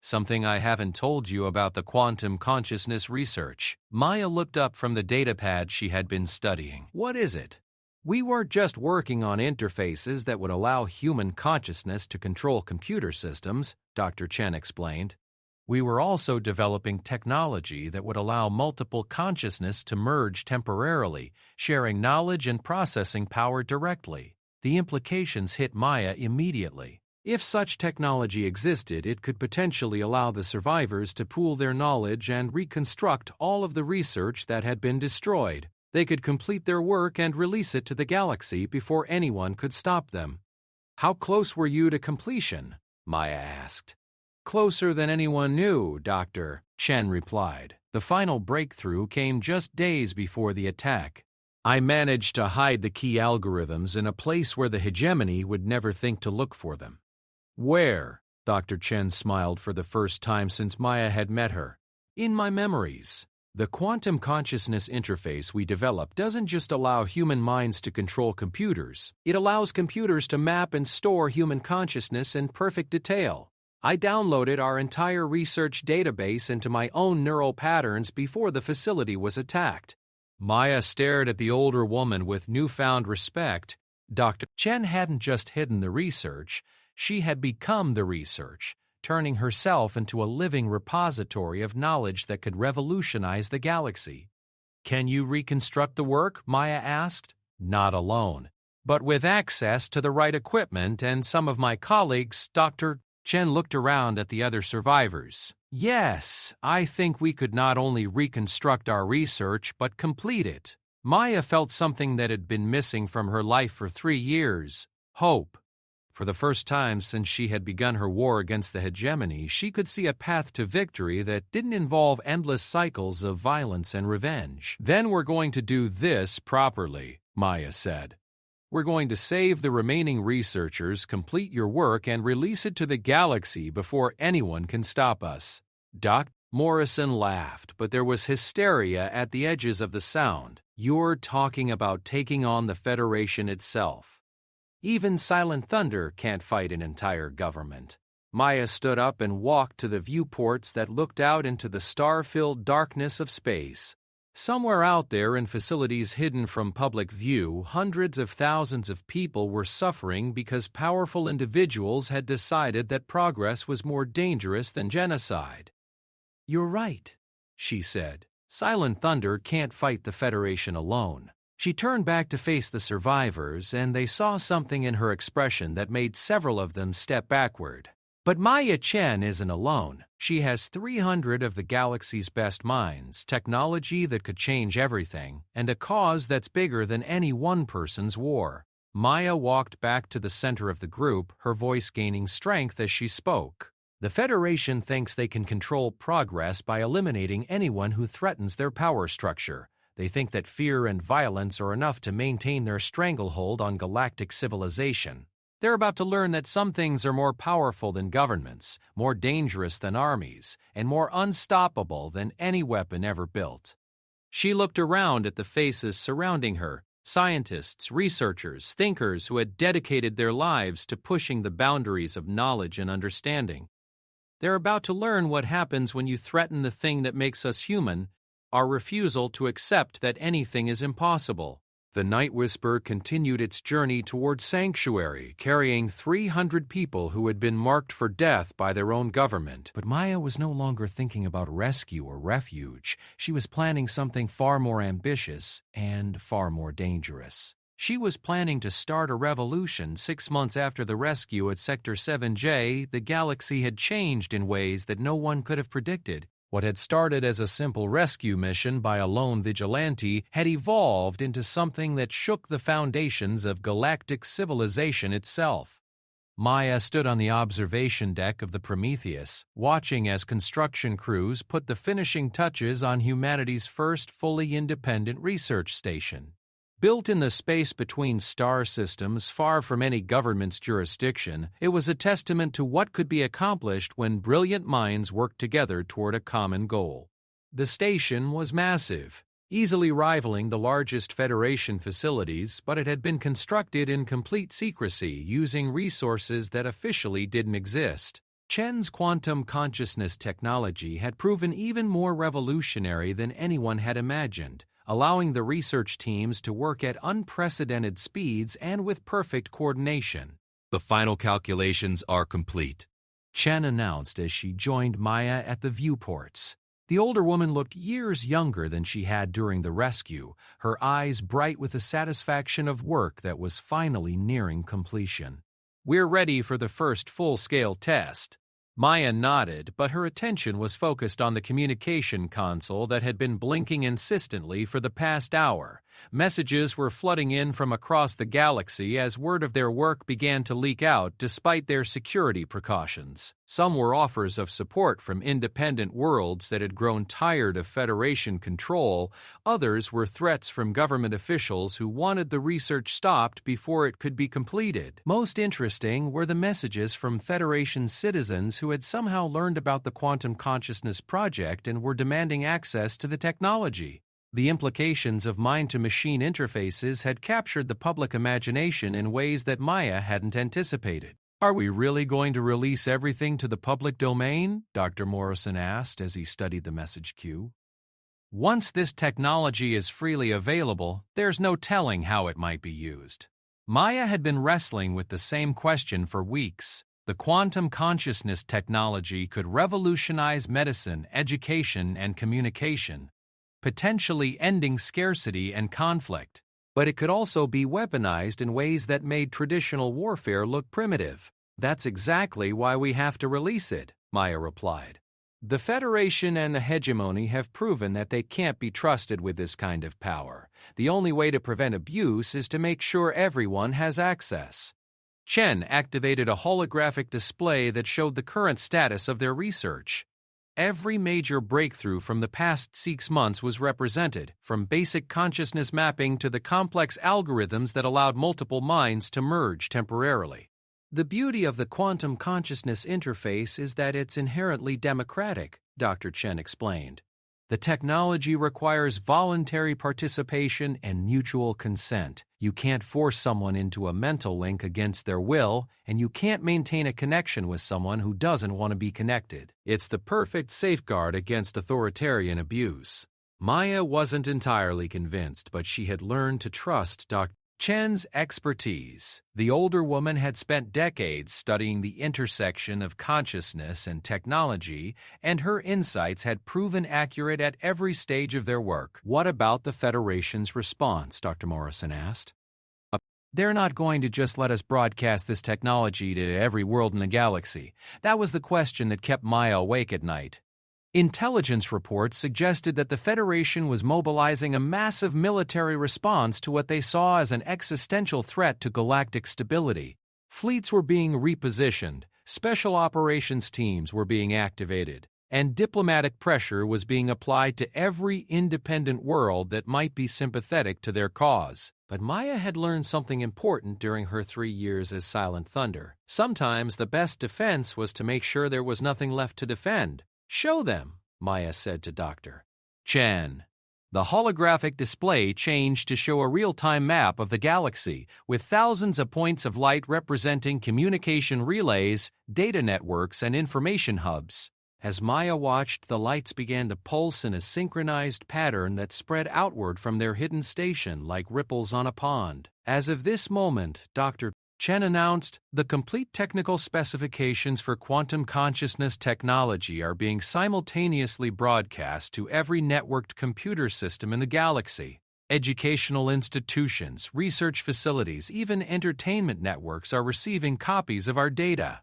Speaker 1: "Something I haven't told you about the quantum consciousness research." Maya looked up from the datapad she had been studying. "What is it?" "We weren't just working on interfaces that would allow human consciousness to control computer systems," Dr. Chen explained. "We were also developing technology that would allow multiple consciousness to merge temporarily, sharing knowledge and processing power directly." The implications hit Maya immediately. If such technology existed, it could potentially allow the survivors to pool their knowledge and reconstruct all of the research that had been destroyed. They could complete their work and release it to the galaxy before anyone could stop them. "How close were you to completion?" Maya asked. "Closer than anyone knew, Dr. Chen replied. "The final breakthrough came just days before the attack. I managed to hide the key algorithms in a place where the hegemony would never think to look for them." "Where?" Dr. Chen smiled for the first time since Maya had met her. "In my memories. The quantum consciousness interface we developed doesn't just allow human minds to control computers. It allows computers to map and store human consciousness in perfect detail. I downloaded our entire research database into my own neural patterns before the facility was attacked." Maya stared at the older woman with newfound respect. Dr. Chen hadn't just hidden the research, she had become the research, turning herself into a living repository of knowledge that could revolutionize the galaxy. "Can you reconstruct the work?" Maya asked. "Not alone, but with access to the right equipment and some of my colleagues." Dr. Chen looked around at the other survivors. "Yes, I think we could not only reconstruct our research but complete it." Maya felt something that had been missing from her life for 3 years: hope. For the first time since she had begun her war against the hegemony, she could see a path to victory that didn't involve endless cycles of violence and revenge. "Then we're going to do this properly," Maya said. "We're going to save the remaining researchers, complete your work, and release it to the galaxy before anyone can stop us." Dr. Morrison laughed, but there was hysteria at the edges of the sound. "You're talking about taking on the Federation itself. Even Silent Thunder can't fight an entire government." Maya stood up and walked to the viewports that looked out into the star-filled darkness of space. Somewhere out there in facilities hidden from public view, hundreds of thousands of people were suffering because powerful individuals had decided that progress was more dangerous than genocide. "You're right," she said. "Silent Thunder can't fight the Federation alone." She turned back to face the survivors, and they saw something in her expression that made several of them step backward. But Maya Chen isn't alone. She has 300 of the galaxy's best minds, technology that could change everything, and a cause that's bigger than any one person's war. Maya walked back to the center of the group, her voice gaining strength as she spoke. "The Federation thinks they can control progress by eliminating anyone who threatens their power structure. They think that fear and violence are enough to maintain their stranglehold on galactic civilization. They're about to learn that some things are more powerful than governments, more dangerous than armies, and more unstoppable than any weapon ever built." She looked around at the faces surrounding her, scientists, researchers, thinkers who had dedicated their lives to pushing the boundaries of knowledge and understanding. They're about to learn what happens when you threaten the thing that makes us human, our refusal to accept that anything is impossible. The Night Whisper continued its journey towards Sanctuary, carrying 300 people who had been marked for death by their own government. But Maya was no longer thinking about rescue or refuge. She was planning something far more ambitious and far more dangerous. She was planning to start a revolution. 6 months after the rescue at Sector 7J, the galaxy had changed in ways that no one could have predicted. What had started as a simple rescue mission by a lone vigilante had evolved into something that shook the foundations of galactic civilization itself. Maya stood on the observation deck of the Prometheus, watching as construction crews put the finishing touches on humanity's first fully independent research station. Built in the space between star systems far from any government's jurisdiction, it was a testament to what could be accomplished when brilliant minds worked together toward a common goal. The station was massive, easily rivaling the largest Federation facilities, but it had been constructed in complete secrecy using resources that officially didn't exist. Chen's quantum consciousness technology had proven even more revolutionary than anyone had imagined, allowing the research teams to work at unprecedented speeds and with perfect coordination.
Speaker 3: "The final calculations are complete,"
Speaker 1: Chen announced as she joined Maya at the viewports. The older woman looked years younger than she had during the rescue, her eyes bright with the satisfaction of work that was finally nearing completion. "We're ready for the first full-scale test." Maya nodded, but her attention was focused on the communication console that had been blinking insistently for the past hour. Messages were flooding in from across the galaxy as word of their work began to leak out despite their security precautions. Some were offers of support from independent worlds that had grown tired of Federation control. Others were threats from government officials who wanted the research stopped before it could be completed. Most interesting were the messages from Federation citizens who had somehow learned about the Quantum Consciousness Project and were demanding access to the technology. The implications of mind-to-machine interfaces had captured the public imagination in ways that Maya hadn't anticipated. "Are we really going to release everything to the public domain?" Dr. Morrison asked as he studied the message queue. "Once this technology is freely available, there's no telling how it might be used." Maya had been wrestling with the same question for weeks. The quantum consciousness technology could revolutionize medicine, education, and communication, potentially ending scarcity and conflict. But it could also be weaponized in ways that made traditional warfare look primitive. "That's exactly why we have to release it," Maya replied. "The Federation and the hegemony have proven that they can't be trusted with this kind of power. The only way to prevent abuse is to make sure everyone has access." Chen activated a holographic display that showed the current status of their research. Every major breakthrough from the past 6 months was represented, from basic consciousness mapping to the complex algorithms that allowed multiple minds to merge temporarily. "The beauty of the quantum consciousness interface is that it's inherently democratic," Dr. Chen explained. "The technology requires voluntary participation and mutual consent. You can't force someone into a mental link against their will, and you can't maintain a connection with someone who doesn't want to be connected. It's the perfect safeguard against authoritarian abuse." Maya wasn't entirely convinced, but she had learned to trust Dr. Chen's expertise. The older woman had spent decades studying the intersection of consciousness and technology, and her insights had proven accurate at every stage of their work. "What about the Federation's response?" Dr. Morrison asked. "They're not going to just let us broadcast this technology to every world in the galaxy." That was the question that kept Maya awake at night. Intelligence reports suggested that the Federation was mobilizing a massive military response to what they saw as an existential threat to galactic stability. Fleets were being repositioned, special operations teams were being activated, and diplomatic pressure was being applied to every independent world that might be sympathetic to their cause. But Maya had learned something important during her 3 years as Silent Thunder. Sometimes the best defense was to make sure there was nothing left to defend. "Show them," Maya said to Dr. Chen. The holographic display changed to show a real-time map of the galaxy, with thousands of points of light representing communication relays, data networks, and information hubs. As Maya watched, the lights began to pulse in a synchronized pattern that spread outward from their hidden station like ripples on a pond. As of this moment, Dr. Chen announced, "The complete technical specifications for quantum consciousness technology are being simultaneously broadcast to every networked computer system in the galaxy. Educational institutions, research facilities, even entertainment networks are receiving copies of our data."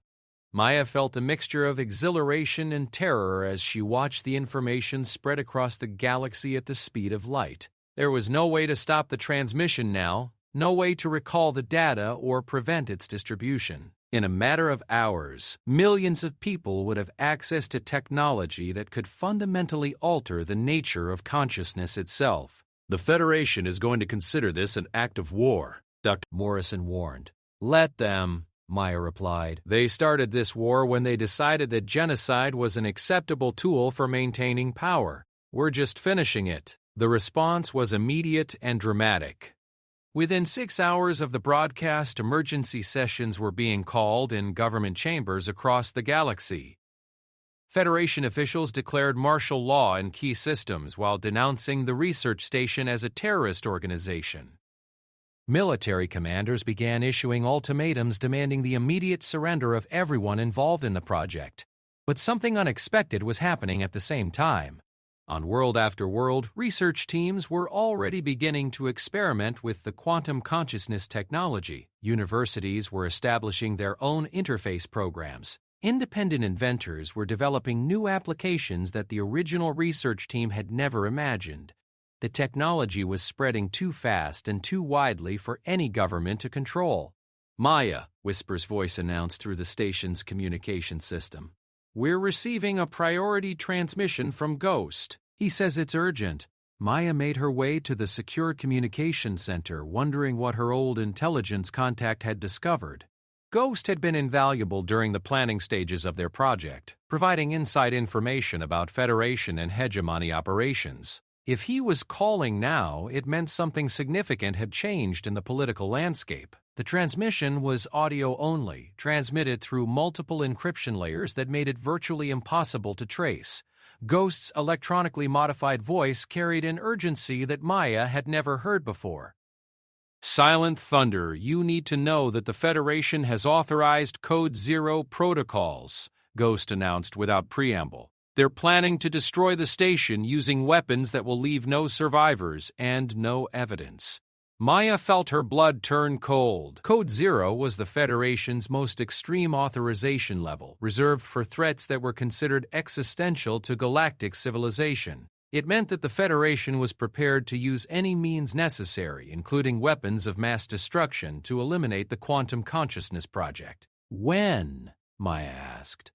Speaker 1: Maya felt a mixture of exhilaration and terror as she watched the information spread across the galaxy at the speed of light. There was no way to stop the transmission now. No way to recall the data or prevent its distribution. In a matter of hours, millions of people would have access to technology that could fundamentally alter the nature of consciousness itself.
Speaker 2: The Federation is going to consider this an act of war, Dr.
Speaker 1: Morrison warned. "Let them," Maya replied. "They started this war when they decided that genocide was an acceptable tool for maintaining power. We're just finishing it." The response was immediate and dramatic. Within 6 hours of the broadcast, emergency sessions were being called in government chambers across the galaxy. Federation officials declared martial law in key systems while denouncing the research station as a terrorist organization. Military commanders began issuing ultimatums demanding the immediate surrender of everyone involved in the project. But something unexpected was happening at the same time. On world after world, research teams were already beginning to experiment with the quantum consciousness technology. Universities were establishing their own interface programs. Independent inventors were developing new applications that the original research team had never imagined. The technology was spreading too fast and too widely for any government to control. "Maya," Whisper's voice announced through the station's communication system. "We're receiving a priority transmission from Ghost. He says it's urgent." Maya made her way to the secure communication center, wondering what her old intelligence contact had discovered. Ghost had been invaluable during the planning stages of their project, providing inside information about Federation and hegemony operations. If he was calling now, it meant something significant had changed in the political landscape. The transmission was audio only, transmitted through multiple encryption layers that made it virtually impossible to trace. Ghost's electronically modified voice carried an urgency that Maya had never heard before. "Silent Thunder, you need to know that the Federation has authorized Code Zero protocols," Ghost announced without preamble. "They're planning to destroy the station using weapons that will leave no survivors and no evidence." Maya felt her blood turn cold. Code Zero was the Federation's most extreme authorization level, reserved for threats that were considered existential to galactic civilization. It meant that the Federation was prepared to use any means necessary, including weapons of mass destruction, to eliminate the Quantum Consciousness Project. "When?" Maya asked.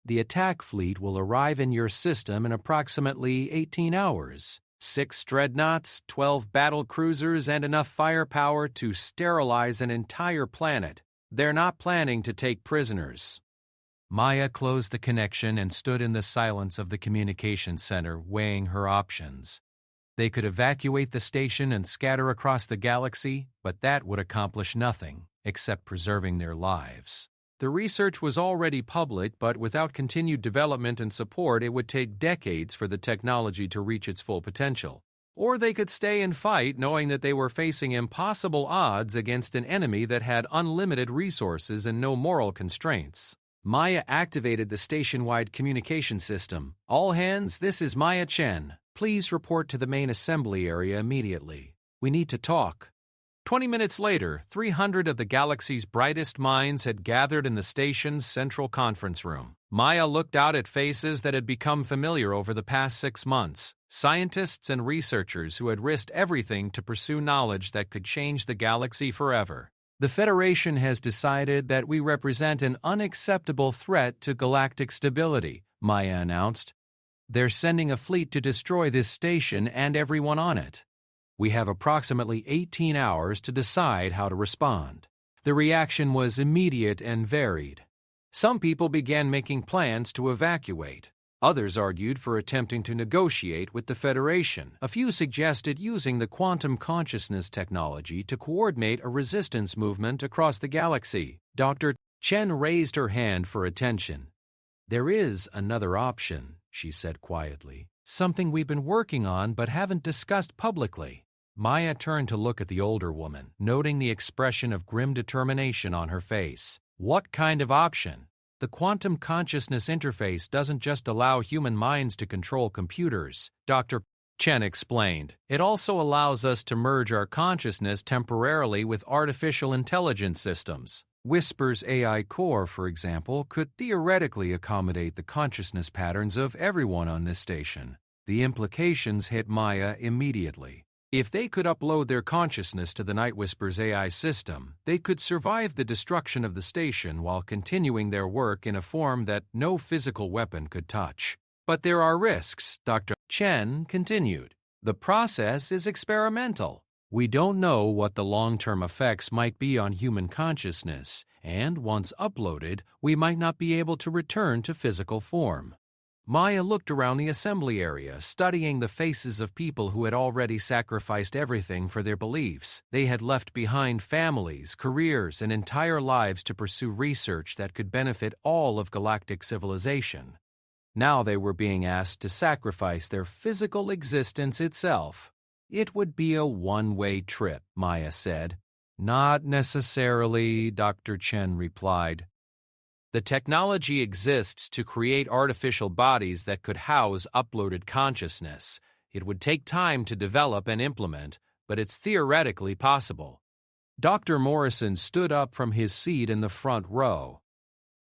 Speaker 1: "The attack fleet will arrive in your system in approximately 18 hours. 6 dreadnoughts, 12 battle cruisers, and enough firepower to sterilize an entire planet. They're not planning to take prisoners." Maya closed the connection and stood in the silence of the communication center, weighing her options. They could evacuate the station and scatter across the galaxy, but that would accomplish nothing, except preserving their lives. The research was already public, but without continued development and support, it would take decades for the technology to reach its full potential. Or they could stay and fight knowing that they were facing impossible odds against an enemy that had unlimited resources and no moral constraints. Maya activated the station-wide communication system. "All hands, this is Maya Chen. Please report to the main assembly area immediately. We need to talk." 20 minutes later, 300 of the galaxy's brightest minds had gathered in the station's central conference room. Maya looked out at faces that had become familiar over the past 6 months, scientists and researchers who had risked everything to pursue knowledge that could change the galaxy forever. "The Federation has decided that we represent an unacceptable threat to galactic stability," Maya announced. "They're sending a fleet to destroy this station and everyone on it. We have approximately 18 hours to decide how to respond." The reaction was immediate and varied. Some people began making plans to evacuate. Others argued for attempting to negotiate with the Federation. A few suggested using the quantum consciousness technology to coordinate a resistance movement across the galaxy. Dr. Chen raised her hand for attention. "There is another option," she said quietly. "Something we've been working on but haven't discussed publicly." Maya turned to look at the older woman, noting the expression of grim determination on her face. "What kind of option?" "The quantum consciousness interface doesn't just allow human minds to control computers," Dr. Chen explained. "It also allows us to merge our consciousness temporarily with artificial intelligence systems. Whisper's AI core, for example, could theoretically accommodate the consciousness patterns of everyone on this station." The implications hit Maya immediately. If they could upload their consciousness to the Night Whisper's AI system, they could survive the destruction of the station while continuing their work in a form that no physical weapon could touch. "But there are risks," Dr. Chen continued. "The process is experimental. We don't know what the long-term effects might be on human consciousness, and once uploaded, we might not be able to return to physical form." Maya looked around the assembly area, studying the faces of people who had already sacrificed everything for their beliefs. They had left behind families, careers, and entire lives to pursue research that could benefit all of galactic civilization. Now they were being asked to sacrifice their physical existence itself. "It would be a one-way trip," Maya said. "Not necessarily," Dr. Chen replied. "The technology exists to create artificial bodies that could house uploaded consciousness. It would take time to develop and implement, but it's theoretically possible." Dr. Morrison stood up from his seat in the front row.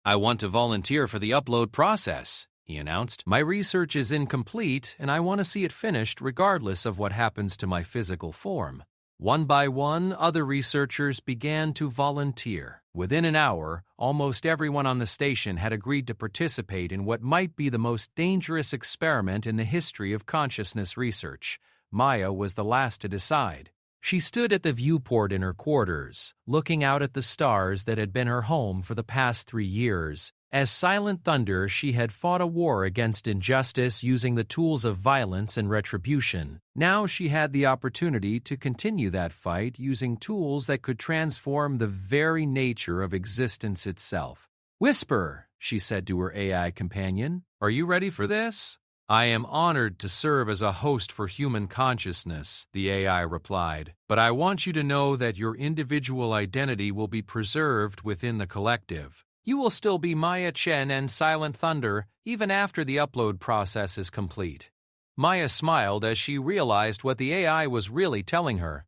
Speaker 1: "I want to volunteer for the upload process," he announced. "My research is incomplete, and I want to see it finished regardless of what happens to my physical form." One by one, other researchers began to volunteer. Within an hour, almost everyone on the station had agreed to participate in what might be the most dangerous experiment in the history of consciousness research. Maya was the last to decide. She stood at the viewport in her quarters, looking out at the stars that had been her home for the past 3 years. As Silent Thunder, she had fought a war against injustice using the tools of violence and retribution. Now she had the opportunity to continue that fight using tools that could transform the very nature of existence itself. "Whisper," she said to her AI companion, "are you ready for this?" "I am honored to serve as a host for human consciousness," the AI replied. "But I want you to know that your individual identity will be preserved within the collective. You will still be Maya Chen and Silent Thunder even after the upload process is complete." Maya smiled as she realized what the AI was really telling her.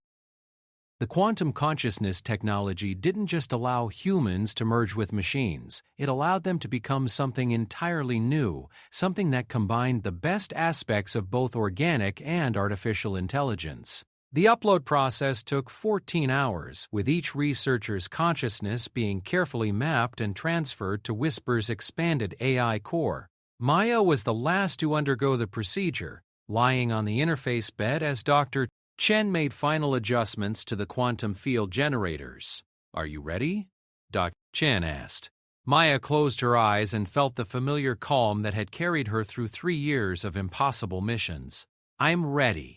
Speaker 1: The quantum consciousness technology didn't just allow humans to merge with machines. It allowed them to become something entirely new, something that combined the best aspects of both organic and artificial intelligence. The upload process took 14 hours, with each researcher's consciousness being carefully mapped and transferred to Whisper's expanded AI core. Maya was the last to undergo the procedure, lying on the interface bed as Dr. Chen made final adjustments to the quantum field generators. "Are you ready?" Dr. Chen asked. Maya closed her eyes and felt the familiar calm that had carried her through 3 years of impossible missions. "I'm ready."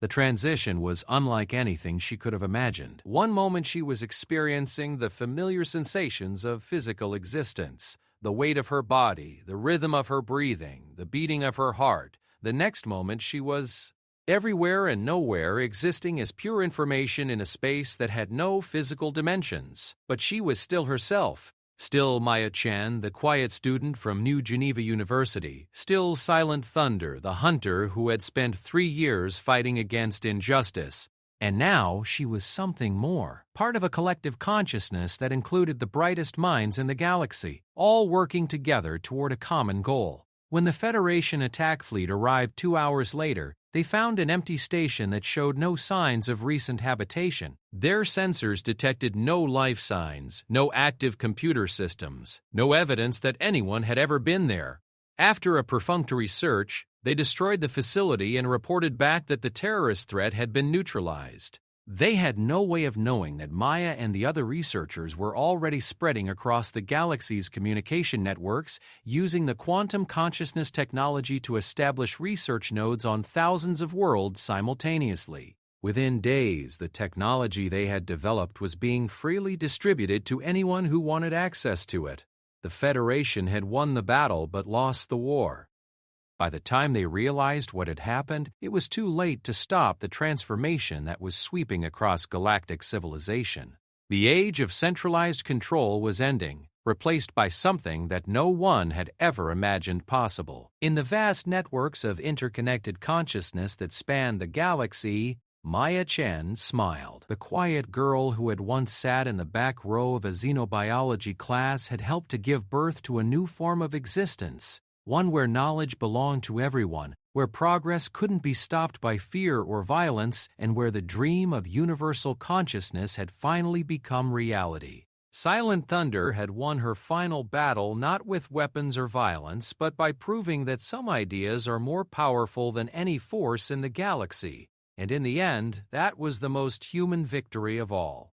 Speaker 1: The transition was unlike anything she could have imagined. One moment she was experiencing the familiar sensations of physical existence, the weight of her body, the rhythm of her breathing, the beating of her heart. The next moment she was everywhere and nowhere, existing as pure information in a space that had no physical dimensions. But she was still herself. Still Maya Chen, the quiet student from New Geneva University. Still Silent Thunder, the hunter who had spent 3 years fighting against injustice. And now she was something more, part of a collective consciousness that included the brightest minds in the galaxy, all working together toward a common goal. When the Federation attack fleet arrived 2 hours later, they found an empty station that showed no signs of recent habitation. Their sensors detected no life signs, no active computer systems, no evidence that anyone had ever been there. After a perfunctory search, they destroyed the facility and reported back that the terrorist threat had been neutralized. They had no way of knowing that Maya and the other researchers were already spreading across the galaxy's communication networks, using the quantum consciousness technology to establish research nodes on thousands of worlds simultaneously. Within days, the technology they had developed was being freely distributed to anyone who wanted access to it. The Federation had won the battle but lost the war. By the time they realized what had happened, it was too late to stop the transformation that was sweeping across galactic civilization. The age of centralized control was ending, replaced by something that no one had ever imagined possible. In the vast networks of interconnected consciousness that spanned the galaxy, Maya Chen smiled. The quiet girl who had once sat in the back row of a xenobiology class had helped to give birth to a new form of existence. One where knowledge belonged to everyone, where progress couldn't be stopped by fear or violence, and where the dream of universal consciousness had finally become reality. Silent Thunder had won her final battle not with weapons or violence, but by proving that some ideas are more powerful than any force in the galaxy. And in the end, that was the most human victory of all.